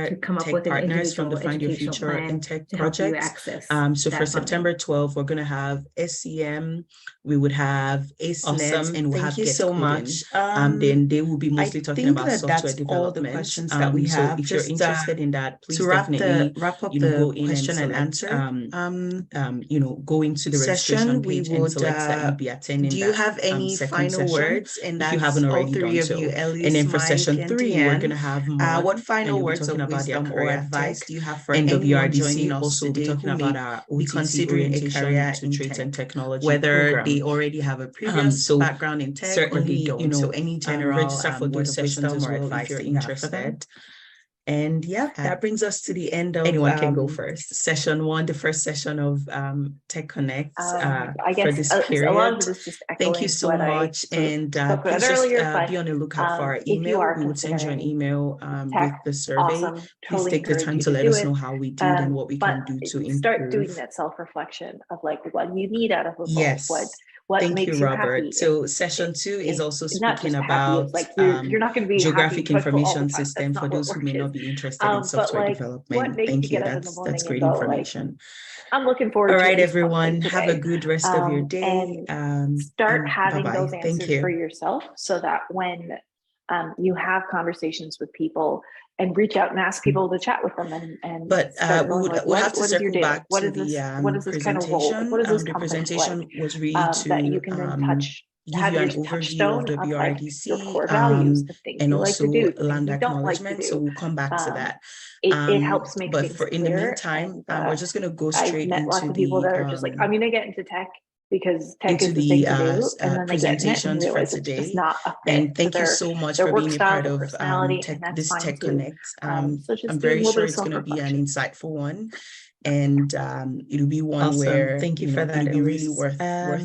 [SPEAKER 1] our
[SPEAKER 2] come up
[SPEAKER 1] tech
[SPEAKER 2] with an
[SPEAKER 1] partners from the
[SPEAKER 2] individual
[SPEAKER 1] Find Your
[SPEAKER 2] educational
[SPEAKER 1] Future
[SPEAKER 2] plan
[SPEAKER 1] in Tech
[SPEAKER 2] to help you
[SPEAKER 1] project.
[SPEAKER 2] access
[SPEAKER 1] So
[SPEAKER 2] that
[SPEAKER 1] for
[SPEAKER 2] funding.
[SPEAKER 1] September 12th, we're going to have SCM STEM, we would have AceNet, and we'll have Get
[SPEAKER 8] so
[SPEAKER 1] Coding.
[SPEAKER 8] much.
[SPEAKER 1] Then they will be mostly talking about software
[SPEAKER 8] that's
[SPEAKER 1] development.
[SPEAKER 8] all the questions that we have.
[SPEAKER 1] So if you're interested in that, please
[SPEAKER 8] to wrap
[SPEAKER 1] definitely
[SPEAKER 8] up
[SPEAKER 1] go
[SPEAKER 8] the
[SPEAKER 1] in
[SPEAKER 8] question and
[SPEAKER 1] select,
[SPEAKER 8] answer
[SPEAKER 1] go into the registration page and select that you'll be attending.
[SPEAKER 8] do you have any final
[SPEAKER 1] session,
[SPEAKER 8] words? And
[SPEAKER 1] if you haven't already
[SPEAKER 8] all three
[SPEAKER 1] done
[SPEAKER 8] of
[SPEAKER 1] so.
[SPEAKER 8] you, Elyse,
[SPEAKER 1] And then for
[SPEAKER 8] Mike,
[SPEAKER 1] session
[SPEAKER 8] and
[SPEAKER 1] 3,
[SPEAKER 8] Deanne,
[SPEAKER 1] we're going to have more.
[SPEAKER 8] what final words of wisdom or advice do you have for anyone joining us
[SPEAKER 1] also
[SPEAKER 8] today
[SPEAKER 1] talking
[SPEAKER 8] who
[SPEAKER 1] about
[SPEAKER 8] may
[SPEAKER 1] our
[SPEAKER 8] be
[SPEAKER 1] OTC
[SPEAKER 8] considering a career
[SPEAKER 1] to
[SPEAKER 8] in
[SPEAKER 1] trades
[SPEAKER 8] tech,
[SPEAKER 1] and technology
[SPEAKER 8] whether
[SPEAKER 1] program.
[SPEAKER 8] they already have a previous
[SPEAKER 1] So
[SPEAKER 8] background in tech
[SPEAKER 1] certainly,
[SPEAKER 8] or they don't? So any general
[SPEAKER 1] register for
[SPEAKER 8] word
[SPEAKER 1] those
[SPEAKER 8] of
[SPEAKER 1] sessions
[SPEAKER 8] wisdom
[SPEAKER 1] as
[SPEAKER 8] or
[SPEAKER 1] well
[SPEAKER 8] advice
[SPEAKER 1] if you're
[SPEAKER 8] that you have for them?
[SPEAKER 1] interested.
[SPEAKER 8] And that brings us to the end of
[SPEAKER 1] anyone can go first. Session 1, the first session of TechConnect
[SPEAKER 4] I guess
[SPEAKER 1] for this
[SPEAKER 4] a lot of
[SPEAKER 1] period.
[SPEAKER 4] it is just
[SPEAKER 1] Thank you so much, and please just be on the lookout for our email. We would send you an email with the survey.
[SPEAKER 4] Awesome.
[SPEAKER 1] Please take the time to let us know how we did and what we can do to improve.
[SPEAKER 4] Start doing that self-reflection of like what you need out of a role.
[SPEAKER 1] Yes.
[SPEAKER 4] What
[SPEAKER 1] Thank
[SPEAKER 4] makes
[SPEAKER 1] you,
[SPEAKER 4] you
[SPEAKER 1] Robert.
[SPEAKER 4] happy.
[SPEAKER 1] So session 2 is also speaking about
[SPEAKER 4] like you're not going to be
[SPEAKER 1] geographic
[SPEAKER 4] happy
[SPEAKER 1] information system for those who may not be interested in software development. Thank you. That's great information.
[SPEAKER 4] I'm looking forward
[SPEAKER 1] to
[SPEAKER 4] it.
[SPEAKER 1] All right, everyone. Have a good rest of your day.
[SPEAKER 4] Start having
[SPEAKER 1] bye-bye.
[SPEAKER 4] those answers for yourself so that when you have conversations with people and reach out and ask people to chat with them and
[SPEAKER 1] we'll have to circle back to the
[SPEAKER 4] kind of role? Like, what is this
[SPEAKER 1] the
[SPEAKER 4] company
[SPEAKER 1] presentation
[SPEAKER 4] like?
[SPEAKER 1] was really to
[SPEAKER 4] that you can then
[SPEAKER 1] give you an overview of WRDC
[SPEAKER 4] your core values, the things
[SPEAKER 1] and
[SPEAKER 4] you
[SPEAKER 1] also
[SPEAKER 4] like to do,
[SPEAKER 1] land
[SPEAKER 4] you don't like to
[SPEAKER 1] acknowledgement.
[SPEAKER 4] do.
[SPEAKER 1] So we'll come back to that.
[SPEAKER 4] It helps make
[SPEAKER 1] but
[SPEAKER 4] things
[SPEAKER 1] for in the
[SPEAKER 4] clear,
[SPEAKER 1] meantime,
[SPEAKER 4] and,
[SPEAKER 1] we're just going to go straight
[SPEAKER 4] I've met
[SPEAKER 1] into
[SPEAKER 4] lots of people that are just like, I'm going to get into tech because tech is the thing to do, and then they get in it and realize it's just not a fit.
[SPEAKER 1] And thank you so much for being a part of this TechConnect.
[SPEAKER 4] So just
[SPEAKER 1] I'm very sure it's going to be an insightful one. And it'll be one
[SPEAKER 8] awesome.
[SPEAKER 1] where
[SPEAKER 8] thank you for that.
[SPEAKER 1] It'll be really worth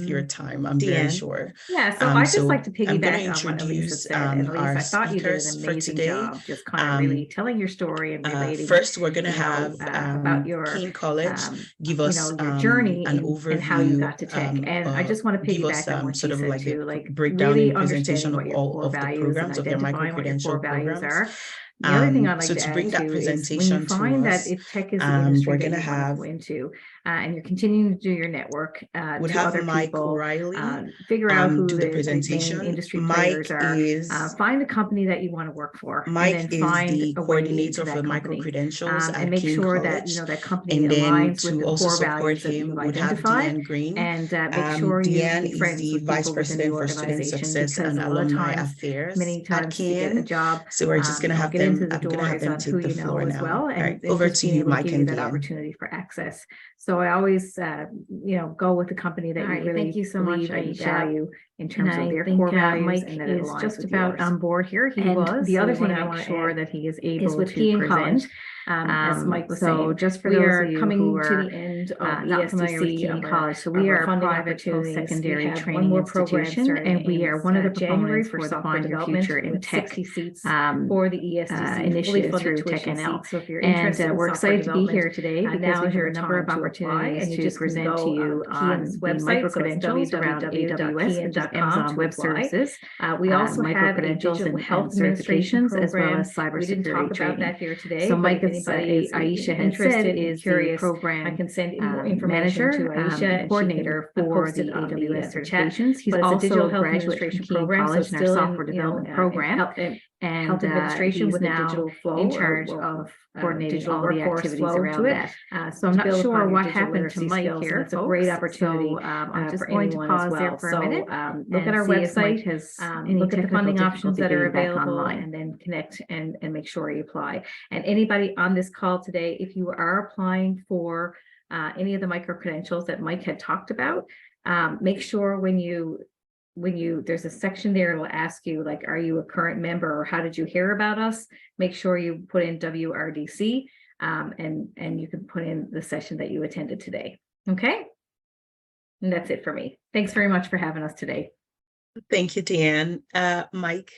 [SPEAKER 1] your time. I'm very sure.
[SPEAKER 2] Yeah, so I just like to piggyback
[SPEAKER 1] on what Elyse had
[SPEAKER 2] said. And Elyse, I thought you did an amazing job, just kind of really telling your story and relating.
[SPEAKER 1] First, we're going to have
[SPEAKER 2] about your
[SPEAKER 1] Keyin College give us
[SPEAKER 2] your journey
[SPEAKER 1] an overview
[SPEAKER 2] and how you got to tech. And I just want to piggyback on what
[SPEAKER 1] sort
[SPEAKER 2] you
[SPEAKER 1] of
[SPEAKER 2] said
[SPEAKER 1] like
[SPEAKER 2] too, like
[SPEAKER 1] breakdown
[SPEAKER 2] really
[SPEAKER 1] and presentation of all of the programs of your micro-credential programs.
[SPEAKER 2] The other thing I'd like
[SPEAKER 1] so
[SPEAKER 2] to
[SPEAKER 1] bring
[SPEAKER 2] add
[SPEAKER 1] that
[SPEAKER 2] too
[SPEAKER 1] presentation
[SPEAKER 2] is when you find
[SPEAKER 1] us,
[SPEAKER 2] that if tech is the industry
[SPEAKER 1] we're
[SPEAKER 2] that
[SPEAKER 1] gonna
[SPEAKER 2] you want to go into, and you're continuing to do your network
[SPEAKER 1] would
[SPEAKER 2] to
[SPEAKER 1] have
[SPEAKER 2] other
[SPEAKER 1] Mike
[SPEAKER 2] people,
[SPEAKER 1] O'Reilly
[SPEAKER 2] figure out who
[SPEAKER 1] do
[SPEAKER 2] the
[SPEAKER 1] the presentation.
[SPEAKER 2] main industry
[SPEAKER 1] Mike
[SPEAKER 2] players are. Find a company that you want to work for.
[SPEAKER 1] Mike
[SPEAKER 2] and then
[SPEAKER 1] is
[SPEAKER 2] find
[SPEAKER 1] the
[SPEAKER 2] a
[SPEAKER 1] coordinator
[SPEAKER 2] for
[SPEAKER 1] for micro-credentials at
[SPEAKER 2] and make
[SPEAKER 1] Keyin
[SPEAKER 2] sure
[SPEAKER 1] College.
[SPEAKER 2] that that company
[SPEAKER 1] and then
[SPEAKER 2] aligns
[SPEAKER 1] to
[SPEAKER 2] with the
[SPEAKER 1] also
[SPEAKER 2] core
[SPEAKER 1] support
[SPEAKER 2] values that
[SPEAKER 1] him
[SPEAKER 2] you've
[SPEAKER 1] would have
[SPEAKER 2] identified,
[SPEAKER 1] Deanne Green.
[SPEAKER 2] and make sure
[SPEAKER 1] Deanne
[SPEAKER 2] you be
[SPEAKER 1] is
[SPEAKER 2] friends
[SPEAKER 1] the
[SPEAKER 2] with
[SPEAKER 1] Vice
[SPEAKER 2] people within the
[SPEAKER 1] President for Student
[SPEAKER 2] organization,
[SPEAKER 1] Success
[SPEAKER 2] because
[SPEAKER 1] and
[SPEAKER 2] a lot of
[SPEAKER 1] Alumni
[SPEAKER 2] times,
[SPEAKER 1] Affairs
[SPEAKER 2] many
[SPEAKER 1] at
[SPEAKER 2] times to get a
[SPEAKER 1] Keyin.
[SPEAKER 2] job,
[SPEAKER 1] So we're just going to have
[SPEAKER 2] get
[SPEAKER 1] them,
[SPEAKER 2] into the
[SPEAKER 1] I'm going to
[SPEAKER 2] door
[SPEAKER 1] have
[SPEAKER 2] is
[SPEAKER 1] them
[SPEAKER 2] on
[SPEAKER 1] take
[SPEAKER 2] who
[SPEAKER 1] the
[SPEAKER 2] you know
[SPEAKER 1] floor
[SPEAKER 2] as
[SPEAKER 1] now.
[SPEAKER 2] well,
[SPEAKER 1] All
[SPEAKER 2] and
[SPEAKER 1] right,
[SPEAKER 2] it's
[SPEAKER 1] over
[SPEAKER 2] just
[SPEAKER 1] to
[SPEAKER 2] being
[SPEAKER 1] you,
[SPEAKER 2] able to
[SPEAKER 1] Mike
[SPEAKER 2] give you
[SPEAKER 1] and
[SPEAKER 2] that
[SPEAKER 1] Deanne.
[SPEAKER 2] opportunity for access. So I always, go with the company that you really
[SPEAKER 5] thank you so much,
[SPEAKER 2] believe and
[SPEAKER 5] Aisha.
[SPEAKER 2] value in terms of
[SPEAKER 5] I
[SPEAKER 2] their
[SPEAKER 5] think,
[SPEAKER 2] core values,
[SPEAKER 5] Mike
[SPEAKER 2] and that it
[SPEAKER 5] is
[SPEAKER 2] aligns
[SPEAKER 5] just
[SPEAKER 2] with
[SPEAKER 5] about
[SPEAKER 2] yours.
[SPEAKER 5] on board here. He
[SPEAKER 2] And
[SPEAKER 5] was.
[SPEAKER 2] the
[SPEAKER 5] So
[SPEAKER 2] other
[SPEAKER 5] we
[SPEAKER 2] thing
[SPEAKER 5] wanna
[SPEAKER 2] I
[SPEAKER 5] make
[SPEAKER 2] want to
[SPEAKER 5] sure
[SPEAKER 2] add that he is
[SPEAKER 5] is
[SPEAKER 2] able
[SPEAKER 5] with
[SPEAKER 2] to
[SPEAKER 5] Keyin College,
[SPEAKER 2] present.
[SPEAKER 5] as Mike was
[SPEAKER 2] So
[SPEAKER 5] saying,
[SPEAKER 2] just for
[SPEAKER 5] we
[SPEAKER 2] those
[SPEAKER 5] are
[SPEAKER 2] of you
[SPEAKER 5] coming
[SPEAKER 2] who
[SPEAKER 5] to
[SPEAKER 2] are
[SPEAKER 5] the end of
[SPEAKER 2] not familiar with Keyin College, so we are a private post-secondary training institution, and we are one of the proponents for the Find Your Future in Tech
[SPEAKER 5] 60 seats
[SPEAKER 2] for the ESDC initiative through TechNL.
[SPEAKER 5] So if you're
[SPEAKER 2] And
[SPEAKER 5] interested in
[SPEAKER 2] we're excited to be here today because
[SPEAKER 5] now
[SPEAKER 2] we
[SPEAKER 5] is
[SPEAKER 2] have
[SPEAKER 5] your
[SPEAKER 2] a number of
[SPEAKER 5] time to apply,
[SPEAKER 2] opportunities
[SPEAKER 5] and you
[SPEAKER 2] to
[SPEAKER 5] just can
[SPEAKER 2] present
[SPEAKER 5] go
[SPEAKER 2] to you on
[SPEAKER 5] Keyin's
[SPEAKER 2] the
[SPEAKER 5] website,
[SPEAKER 2] micro-credentials
[SPEAKER 5] so it's
[SPEAKER 2] around AWS, which is
[SPEAKER 5] www.keyin.com
[SPEAKER 2] Amazon
[SPEAKER 5] to
[SPEAKER 2] Web
[SPEAKER 5] apply.
[SPEAKER 2] Services.
[SPEAKER 5] We also have a
[SPEAKER 2] micro-credentials
[SPEAKER 5] digital
[SPEAKER 2] and
[SPEAKER 5] health administration
[SPEAKER 2] certifications, as well
[SPEAKER 5] program.
[SPEAKER 2] as
[SPEAKER 5] We didn't talk
[SPEAKER 2] cybersecurity
[SPEAKER 5] about
[SPEAKER 2] training.
[SPEAKER 5] that here today.
[SPEAKER 2] So
[SPEAKER 5] but
[SPEAKER 2] Mike,
[SPEAKER 5] if
[SPEAKER 2] as
[SPEAKER 5] anybody is
[SPEAKER 2] Aisha had
[SPEAKER 5] interested
[SPEAKER 2] said,
[SPEAKER 5] and
[SPEAKER 2] is the
[SPEAKER 5] curious,
[SPEAKER 2] program
[SPEAKER 5] I can send more information
[SPEAKER 2] manager,
[SPEAKER 5] to Aisha and
[SPEAKER 2] coordinator
[SPEAKER 5] she can
[SPEAKER 2] for
[SPEAKER 5] post
[SPEAKER 2] the
[SPEAKER 5] it on
[SPEAKER 2] AWS
[SPEAKER 5] the chat.
[SPEAKER 2] certifications. He's
[SPEAKER 5] But it's a
[SPEAKER 2] also
[SPEAKER 5] digital
[SPEAKER 2] a
[SPEAKER 5] health
[SPEAKER 2] graduate from
[SPEAKER 5] administration
[SPEAKER 2] Keyin
[SPEAKER 5] program, so
[SPEAKER 2] College
[SPEAKER 5] it's
[SPEAKER 2] in our
[SPEAKER 5] still
[SPEAKER 2] software
[SPEAKER 5] in,
[SPEAKER 2] development program.
[SPEAKER 5] and
[SPEAKER 2] Health administration
[SPEAKER 5] he's
[SPEAKER 2] with a
[SPEAKER 5] now
[SPEAKER 2] digital flow
[SPEAKER 5] in charge of
[SPEAKER 2] coordinating
[SPEAKER 5] digital
[SPEAKER 2] all the
[SPEAKER 5] workforce
[SPEAKER 2] activities
[SPEAKER 5] flow
[SPEAKER 2] around
[SPEAKER 5] to
[SPEAKER 2] that.
[SPEAKER 5] it.
[SPEAKER 2] So I'm not
[SPEAKER 5] build
[SPEAKER 2] sure
[SPEAKER 5] upon your
[SPEAKER 2] what
[SPEAKER 5] digital
[SPEAKER 2] happened to
[SPEAKER 5] literacy
[SPEAKER 2] Mike
[SPEAKER 5] skills,
[SPEAKER 2] here,
[SPEAKER 5] and it's a
[SPEAKER 2] folks.
[SPEAKER 5] great opportunity
[SPEAKER 2] So I'm just
[SPEAKER 5] for
[SPEAKER 2] going to
[SPEAKER 5] anyone
[SPEAKER 2] pause
[SPEAKER 5] as well.
[SPEAKER 2] there for a minute.
[SPEAKER 5] Look at our
[SPEAKER 2] see if Mike
[SPEAKER 5] website,
[SPEAKER 2] has
[SPEAKER 5] look at the funding options that are available,
[SPEAKER 2] online, and then connect and make sure you apply. And anybody on this call today, if you are applying for any of the micro credentials that Mike had talked about, make sure when you there's a section there that will ask you, like, are you a current member, or how did you hear about us? Make sure you put in WRDC, and you can put in the session that you attended today. Okay, and that's it for me. Thanks very much for having us today.
[SPEAKER 1] Thank you, Deanne. Mike.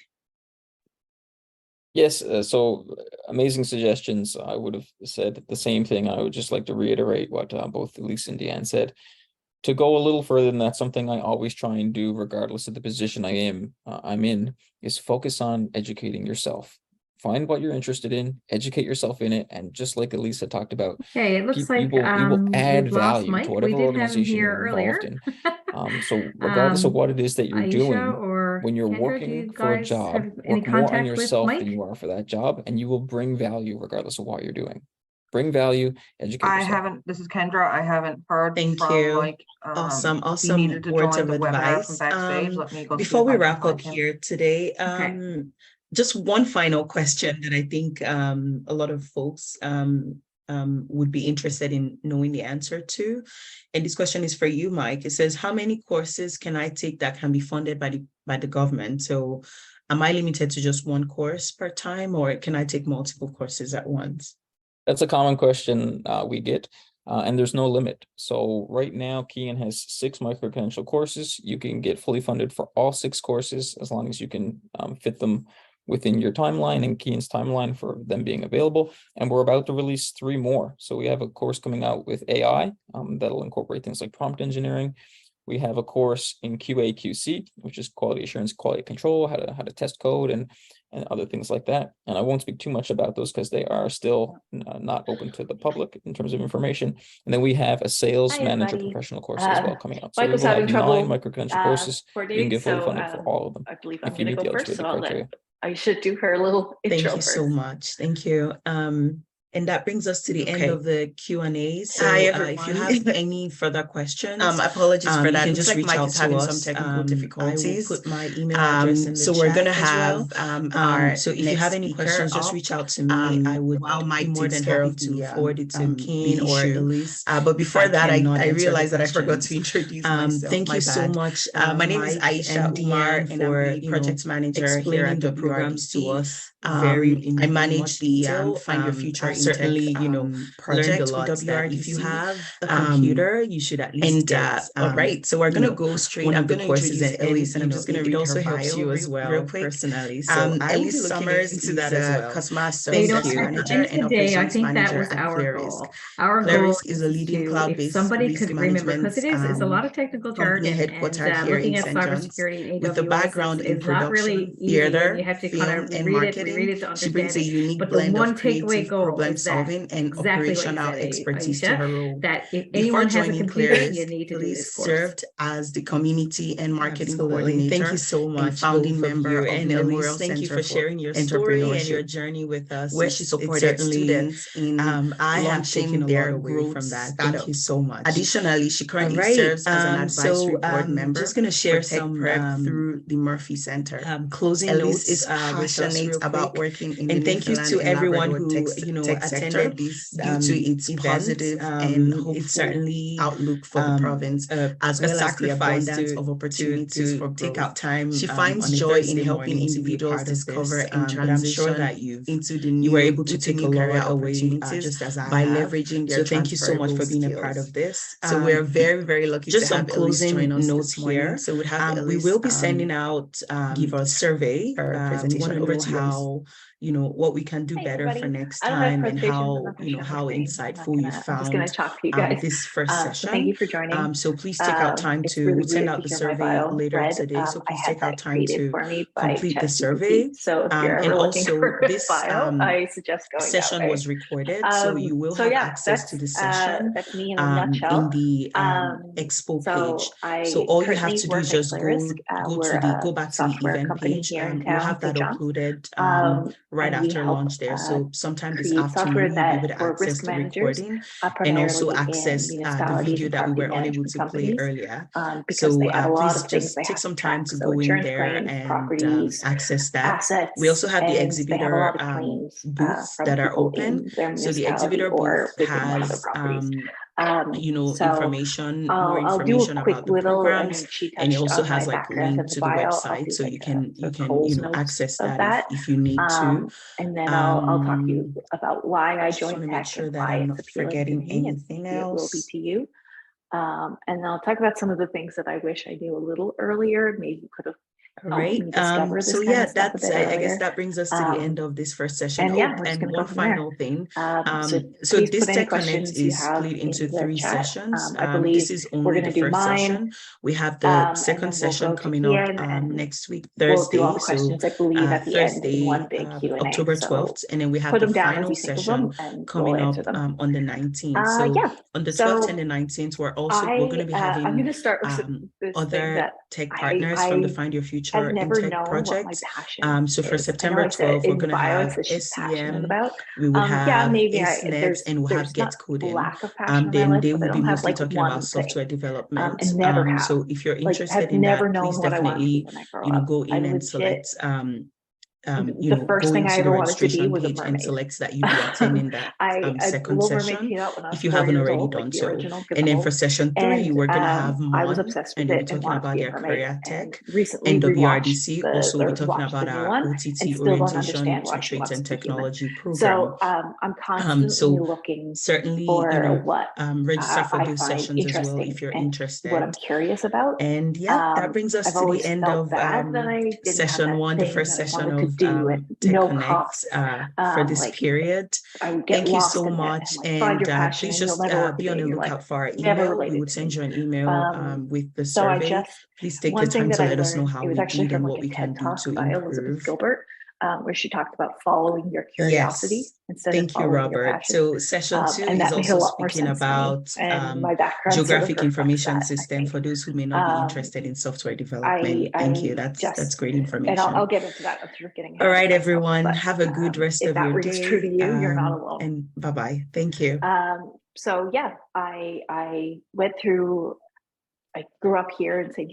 [SPEAKER 6] Yes, so amazing suggestions. I would have said the same thing. I would just like to reiterate what both Elyse and Deanne said. To go a little further than that, something I always try and do, regardless of the position I'm in, is focus on educating yourself. Find what you're interested in, educate yourself in it, and just like Elyse had talked about,
[SPEAKER 2] Okay, it looks like
[SPEAKER 6] you will add
[SPEAKER 2] we've lost
[SPEAKER 6] value
[SPEAKER 2] Mike.
[SPEAKER 6] to whatever
[SPEAKER 2] we did
[SPEAKER 6] organization
[SPEAKER 2] have him here
[SPEAKER 6] you're
[SPEAKER 2] earlier.
[SPEAKER 6] involved So regardless of what it is that you're
[SPEAKER 2] Aisha
[SPEAKER 6] doing,
[SPEAKER 2] or
[SPEAKER 6] when you're
[SPEAKER 2] Kendra, do you
[SPEAKER 6] working for a
[SPEAKER 2] guys
[SPEAKER 6] job,
[SPEAKER 2] have any
[SPEAKER 6] work more on
[SPEAKER 2] contact with
[SPEAKER 6] yourself than
[SPEAKER 2] Mike?
[SPEAKER 6] you are for that job, and you will bring value regardless of what you're doing. Bring value, educate
[SPEAKER 3] I
[SPEAKER 6] yourself.
[SPEAKER 3] haven't, this is Kendra. I haven't heard
[SPEAKER 1] Thank
[SPEAKER 3] from
[SPEAKER 1] you.
[SPEAKER 3] Mike.
[SPEAKER 1] Awesome,
[SPEAKER 3] If he needed to
[SPEAKER 1] words
[SPEAKER 3] join
[SPEAKER 1] of
[SPEAKER 3] the webinar from
[SPEAKER 1] advice.
[SPEAKER 3] backstage, let me go see
[SPEAKER 1] Before
[SPEAKER 3] if
[SPEAKER 1] we
[SPEAKER 3] I can
[SPEAKER 1] wrap
[SPEAKER 3] find
[SPEAKER 1] up
[SPEAKER 3] him.
[SPEAKER 1] here today, just one final question that I think a lot of folks would be interested in knowing the answer to. And this question is for you, Mike. It says, how many courses can I take that can be funded by the government? So am I limited to just one course per time, or can I take multiple courses at once?
[SPEAKER 6] That's a common question we get, and there's no limit. So right now, Keyin has 6 micro-credential courses. You can get fully funded for all 6 courses as long as you can fit them within your timeline and Keyin's timeline for them being available. And we're about to release 3 more. So we have a course coming out with AI that'll incorporate things like prompt engineering. We have a course in QA/QC, which is quality assurance, quality control, how to test code and other things like that. And I won't speak too much about those because they are still not open to the public in terms of information. And then we have a sales manager professional course as well coming out. So
[SPEAKER 5] Mike was
[SPEAKER 6] we will
[SPEAKER 5] having
[SPEAKER 6] have
[SPEAKER 5] trouble
[SPEAKER 6] 9 micro-credential courses. You can get fully funded for all of them.
[SPEAKER 5] I believe
[SPEAKER 6] if
[SPEAKER 5] I'm
[SPEAKER 6] you
[SPEAKER 5] going to
[SPEAKER 6] meet
[SPEAKER 5] go
[SPEAKER 6] the
[SPEAKER 5] first, so
[SPEAKER 6] eligibility
[SPEAKER 5] I'll
[SPEAKER 6] criteria.
[SPEAKER 5] let Aisha do her little intro
[SPEAKER 1] Thank you
[SPEAKER 5] first.
[SPEAKER 1] so much. Thank you. And that brings us to the end of the Q&A. So
[SPEAKER 8] Hi, everyone.
[SPEAKER 1] if you have any further questions,
[SPEAKER 8] apologies for that.
[SPEAKER 1] you can
[SPEAKER 8] Looks
[SPEAKER 1] just
[SPEAKER 8] like
[SPEAKER 1] reach
[SPEAKER 8] Mike
[SPEAKER 1] out
[SPEAKER 8] is
[SPEAKER 1] to
[SPEAKER 8] having
[SPEAKER 1] us.
[SPEAKER 8] some technical difficulties.
[SPEAKER 1] I will put my email address in the
[SPEAKER 8] So we're
[SPEAKER 1] chat
[SPEAKER 8] gonna
[SPEAKER 1] as
[SPEAKER 8] have
[SPEAKER 1] well.
[SPEAKER 8] our
[SPEAKER 1] So if you have any questions, just reach out to me. I would
[SPEAKER 8] while Mike
[SPEAKER 1] be more
[SPEAKER 8] takes
[SPEAKER 1] than
[SPEAKER 8] care
[SPEAKER 1] happy
[SPEAKER 8] of
[SPEAKER 1] to
[SPEAKER 8] the,
[SPEAKER 1] forward it to Keyin
[SPEAKER 8] the
[SPEAKER 1] or
[SPEAKER 8] issue.
[SPEAKER 1] Elyse.
[SPEAKER 8] But before that, I realized that I forgot
[SPEAKER 1] questions.
[SPEAKER 8] to introduce myself.
[SPEAKER 1] Thank
[SPEAKER 8] My
[SPEAKER 1] you so
[SPEAKER 8] bad.
[SPEAKER 1] much,
[SPEAKER 8] My name is
[SPEAKER 1] Mike
[SPEAKER 8] Aisha
[SPEAKER 1] and
[SPEAKER 8] Umar,
[SPEAKER 1] Deanne,
[SPEAKER 8] and I'm
[SPEAKER 1] for
[SPEAKER 8] the project manager here
[SPEAKER 1] explaining
[SPEAKER 8] at
[SPEAKER 1] the programs to
[SPEAKER 8] WRDC.
[SPEAKER 1] us in
[SPEAKER 8] I manage
[SPEAKER 1] much
[SPEAKER 8] the
[SPEAKER 1] detail.
[SPEAKER 8] Find Your Future
[SPEAKER 1] I
[SPEAKER 8] in Tech,
[SPEAKER 1] certainly,
[SPEAKER 8] learned a
[SPEAKER 1] project
[SPEAKER 8] lot
[SPEAKER 1] with
[SPEAKER 8] that
[SPEAKER 1] WRDC.
[SPEAKER 8] if you have
[SPEAKER 1] A computer, you should at least get
[SPEAKER 8] all right, so we're gonna go straight.
[SPEAKER 1] one
[SPEAKER 8] I'm
[SPEAKER 1] of the
[SPEAKER 8] gonna
[SPEAKER 1] courses,
[SPEAKER 8] introduce Elyse, and I'm just gonna
[SPEAKER 1] it
[SPEAKER 8] read
[SPEAKER 1] also
[SPEAKER 8] her
[SPEAKER 1] helps
[SPEAKER 8] bio
[SPEAKER 1] you as well
[SPEAKER 8] real quick.
[SPEAKER 1] personally. So I will be
[SPEAKER 8] Elyse
[SPEAKER 1] looking
[SPEAKER 8] Summers
[SPEAKER 1] into
[SPEAKER 8] is
[SPEAKER 1] that as well.
[SPEAKER 8] customer
[SPEAKER 1] Thank
[SPEAKER 8] success
[SPEAKER 1] you.
[SPEAKER 8] manager
[SPEAKER 2] And
[SPEAKER 8] and
[SPEAKER 2] today, I
[SPEAKER 8] operations
[SPEAKER 2] think that
[SPEAKER 8] manager
[SPEAKER 2] was
[SPEAKER 8] at
[SPEAKER 2] our
[SPEAKER 8] Clarisk.
[SPEAKER 2] goal. Our goal
[SPEAKER 8] Clarisk is a leading
[SPEAKER 2] if
[SPEAKER 8] cloud-based
[SPEAKER 2] somebody
[SPEAKER 8] risk
[SPEAKER 2] could remember, because
[SPEAKER 8] management
[SPEAKER 2] it is a lot of technical
[SPEAKER 8] company
[SPEAKER 2] jargon,
[SPEAKER 8] headquartered
[SPEAKER 2] and
[SPEAKER 8] here
[SPEAKER 2] looking
[SPEAKER 8] in
[SPEAKER 2] at
[SPEAKER 8] St. John's.
[SPEAKER 2] cybersecurity and
[SPEAKER 8] With a
[SPEAKER 2] AWS
[SPEAKER 8] background in
[SPEAKER 2] is not really
[SPEAKER 8] production,
[SPEAKER 2] easy, and
[SPEAKER 8] theater,
[SPEAKER 2] you have to
[SPEAKER 8] film,
[SPEAKER 2] kind of
[SPEAKER 8] and
[SPEAKER 2] read
[SPEAKER 8] marketing.
[SPEAKER 2] it to
[SPEAKER 8] She brings
[SPEAKER 2] understand
[SPEAKER 8] a
[SPEAKER 2] it.
[SPEAKER 8] unique
[SPEAKER 2] But the
[SPEAKER 8] blend
[SPEAKER 2] one
[SPEAKER 8] of
[SPEAKER 2] takeaway
[SPEAKER 8] creative
[SPEAKER 2] goal
[SPEAKER 8] problem
[SPEAKER 2] is that
[SPEAKER 8] solving and
[SPEAKER 2] exactly what you
[SPEAKER 8] operational
[SPEAKER 2] said,
[SPEAKER 8] expertise to
[SPEAKER 2] Aisha,
[SPEAKER 8] her role.
[SPEAKER 2] that if
[SPEAKER 8] Before
[SPEAKER 2] anyone has a
[SPEAKER 8] joining
[SPEAKER 2] computer, you
[SPEAKER 8] Clarisk,
[SPEAKER 2] need to do
[SPEAKER 8] Elyse
[SPEAKER 2] this course.
[SPEAKER 8] served as the community and marketing
[SPEAKER 1] Absolutely.
[SPEAKER 8] coordinator.
[SPEAKER 1] Thank you so much,
[SPEAKER 8] And founding
[SPEAKER 1] both of
[SPEAKER 8] member
[SPEAKER 1] you.
[SPEAKER 8] of
[SPEAKER 1] And
[SPEAKER 8] Memorial
[SPEAKER 1] Elyse, thank you
[SPEAKER 8] Center
[SPEAKER 1] for sharing your story and your
[SPEAKER 8] Entrepreneurship,
[SPEAKER 1] journey with us.
[SPEAKER 8] where she supported students in
[SPEAKER 1] I have taken
[SPEAKER 8] launching
[SPEAKER 1] a
[SPEAKER 8] their
[SPEAKER 1] lot away
[SPEAKER 8] growth
[SPEAKER 1] from that.
[SPEAKER 8] startups.
[SPEAKER 1] Thank you so much.
[SPEAKER 8] Additionally, she currently
[SPEAKER 1] All right.
[SPEAKER 8] serves as an advisory board member
[SPEAKER 1] Just going to share
[SPEAKER 8] for Tech
[SPEAKER 1] some
[SPEAKER 8] Prep through the Murphy Center.
[SPEAKER 1] closing
[SPEAKER 8] Elyse
[SPEAKER 1] notes
[SPEAKER 8] is
[SPEAKER 1] with us
[SPEAKER 8] passionate
[SPEAKER 1] real
[SPEAKER 8] about
[SPEAKER 1] quick.
[SPEAKER 8] working in
[SPEAKER 1] And
[SPEAKER 8] the
[SPEAKER 1] thank you
[SPEAKER 8] Newfoundland
[SPEAKER 1] to
[SPEAKER 8] and
[SPEAKER 1] everyone
[SPEAKER 8] Labrador
[SPEAKER 1] who
[SPEAKER 8] tech sector
[SPEAKER 1] attended this
[SPEAKER 8] due to its
[SPEAKER 1] event.
[SPEAKER 8] positive and hopeful
[SPEAKER 1] It's certainly
[SPEAKER 8] outlook for the province, as well as the abundance of opportunities for growth.
[SPEAKER 1] take out time.
[SPEAKER 8] She finds
[SPEAKER 1] on a
[SPEAKER 8] joy in
[SPEAKER 1] Thursday
[SPEAKER 8] helping
[SPEAKER 1] morning to be a
[SPEAKER 8] individuals
[SPEAKER 1] part of
[SPEAKER 8] discover
[SPEAKER 1] this,
[SPEAKER 8] and
[SPEAKER 1] but I'm sure
[SPEAKER 8] transition
[SPEAKER 1] that
[SPEAKER 8] into the
[SPEAKER 1] you were able
[SPEAKER 8] new
[SPEAKER 1] to take a
[SPEAKER 8] career
[SPEAKER 1] lot away,
[SPEAKER 8] opportunities
[SPEAKER 1] just as I
[SPEAKER 8] by
[SPEAKER 1] have.
[SPEAKER 8] leveraging their
[SPEAKER 1] So thank you so much for being a
[SPEAKER 8] skills.
[SPEAKER 1] part of this.
[SPEAKER 8] So we're very, very lucky
[SPEAKER 1] just
[SPEAKER 8] to have
[SPEAKER 1] some
[SPEAKER 8] Elyse
[SPEAKER 1] closing
[SPEAKER 8] join us
[SPEAKER 1] notes
[SPEAKER 8] this morning.
[SPEAKER 1] here.
[SPEAKER 8] So we'd have
[SPEAKER 1] We
[SPEAKER 8] Elyse,
[SPEAKER 1] will be sending out
[SPEAKER 8] give us
[SPEAKER 1] survey.
[SPEAKER 8] her
[SPEAKER 1] We
[SPEAKER 8] presentation.
[SPEAKER 1] want to
[SPEAKER 8] Over
[SPEAKER 1] know
[SPEAKER 8] to you,
[SPEAKER 1] how, what we can do
[SPEAKER 5] Hey,
[SPEAKER 1] better for
[SPEAKER 5] everybody.
[SPEAKER 1] next
[SPEAKER 5] I don't have
[SPEAKER 1] time, and
[SPEAKER 5] presentations. I'm
[SPEAKER 1] how,
[SPEAKER 5] not gonna share my
[SPEAKER 1] how
[SPEAKER 5] screen.
[SPEAKER 1] insightful you
[SPEAKER 5] I'm just
[SPEAKER 1] found
[SPEAKER 5] going to talk to you guys.
[SPEAKER 1] this first
[SPEAKER 5] So
[SPEAKER 1] session.
[SPEAKER 5] thank you for joining.
[SPEAKER 1] So please take out time
[SPEAKER 5] It's
[SPEAKER 1] to
[SPEAKER 5] really
[SPEAKER 1] we'll send
[SPEAKER 5] weird
[SPEAKER 1] out
[SPEAKER 5] to
[SPEAKER 1] the
[SPEAKER 5] hear my
[SPEAKER 1] survey
[SPEAKER 5] bio
[SPEAKER 1] later
[SPEAKER 5] read.
[SPEAKER 1] today. So
[SPEAKER 5] I
[SPEAKER 1] please
[SPEAKER 5] had
[SPEAKER 1] take out
[SPEAKER 5] that
[SPEAKER 1] time
[SPEAKER 5] created
[SPEAKER 1] to
[SPEAKER 5] for me by
[SPEAKER 1] complete the
[SPEAKER 5] ChatGPT.
[SPEAKER 1] survey.
[SPEAKER 5] So if you're
[SPEAKER 1] And
[SPEAKER 5] ever looking
[SPEAKER 1] also
[SPEAKER 5] for a
[SPEAKER 1] this
[SPEAKER 5] bio, I suggest going that
[SPEAKER 1] session
[SPEAKER 5] way.
[SPEAKER 1] was recorded, so you will
[SPEAKER 5] So
[SPEAKER 1] have
[SPEAKER 5] yeah,
[SPEAKER 1] access to the session
[SPEAKER 5] that's me in a nutshell.
[SPEAKER 1] in the expo page. So all you have to do is just go back to the event page. We'll have that uploaded right after launch there. So sometime this afternoon you'll be able to access the recording and also access the video that we were unable to play earlier. So please just take some time to go in there and access that. We also have the exhibitor booths that are open. So the exhibitor booth has information, more information about the programs, and it also has like link to the website, so you can access that if you need to.
[SPEAKER 5] And then I'll talk to you about why I joined
[SPEAKER 1] Tech,
[SPEAKER 5] make sure that I'm not forgetting anything else. It will be to you. And I'll talk about some of the things that I wish I knew a little earlier. Maybe could have
[SPEAKER 1] All right. So yeah, that's I guess that brings us to the end of this first session. And one final thing. So this TechConnect is split into 3 sessions. This is only the first session. We have the second session coming up next week, Thursday. So Thursday, October 12th, and then we have the final session coming up on the 19th. So on the 12th and the 19th, we're going to be having
[SPEAKER 5] I'm going to start with
[SPEAKER 1] other tech partners from the Find Your Future in Tech projects. So for September 12th, we're going to have SEM, we will have AceNet, and we'll have Get Coding. Then they will be mostly talking about software development. So if you're interested in that, please definitely, go in and select
[SPEAKER 5] the first thing I ever wanted to be was a mermaid.
[SPEAKER 1] And selects that you'll be attending that second session if you haven't already done so. And then for session 3, we're going to have
[SPEAKER 5] I was obsessed with
[SPEAKER 1] and we're
[SPEAKER 5] it
[SPEAKER 1] talking about their career tech.
[SPEAKER 5] Recently,
[SPEAKER 1] and WRDC also we're talking about our OTT orientation to trade and technology program.
[SPEAKER 5] So I'm constantly looking
[SPEAKER 1] certainly
[SPEAKER 5] for what
[SPEAKER 1] register for
[SPEAKER 5] I
[SPEAKER 1] those
[SPEAKER 5] find
[SPEAKER 1] sessions as well if you're interested.
[SPEAKER 5] What I'm curious about.
[SPEAKER 1] And yeah, that brings us to the end of session 1, the first session of TechConnect for this period. Thank you so much, and please just be on the lookout for our email. We would send you an email with the survey. Please take the time to let us know how we did and what we can do to improve.
[SPEAKER 5] Gilbert, where she talked about following your curiosity instead of
[SPEAKER 1] Thank you, Robert. So session 2 is also speaking about geographic information system for those who may not be interested in software development. Thank you. That's great information.
[SPEAKER 5] And I'll get into that. I'm sort of getting
[SPEAKER 1] all right, everyone. Have a good rest of your day.
[SPEAKER 5] If that rings true to you, you're not alone.
[SPEAKER 1] And bye-bye. Thank you.
[SPEAKER 5] So yeah, I went through, I grew up here in St.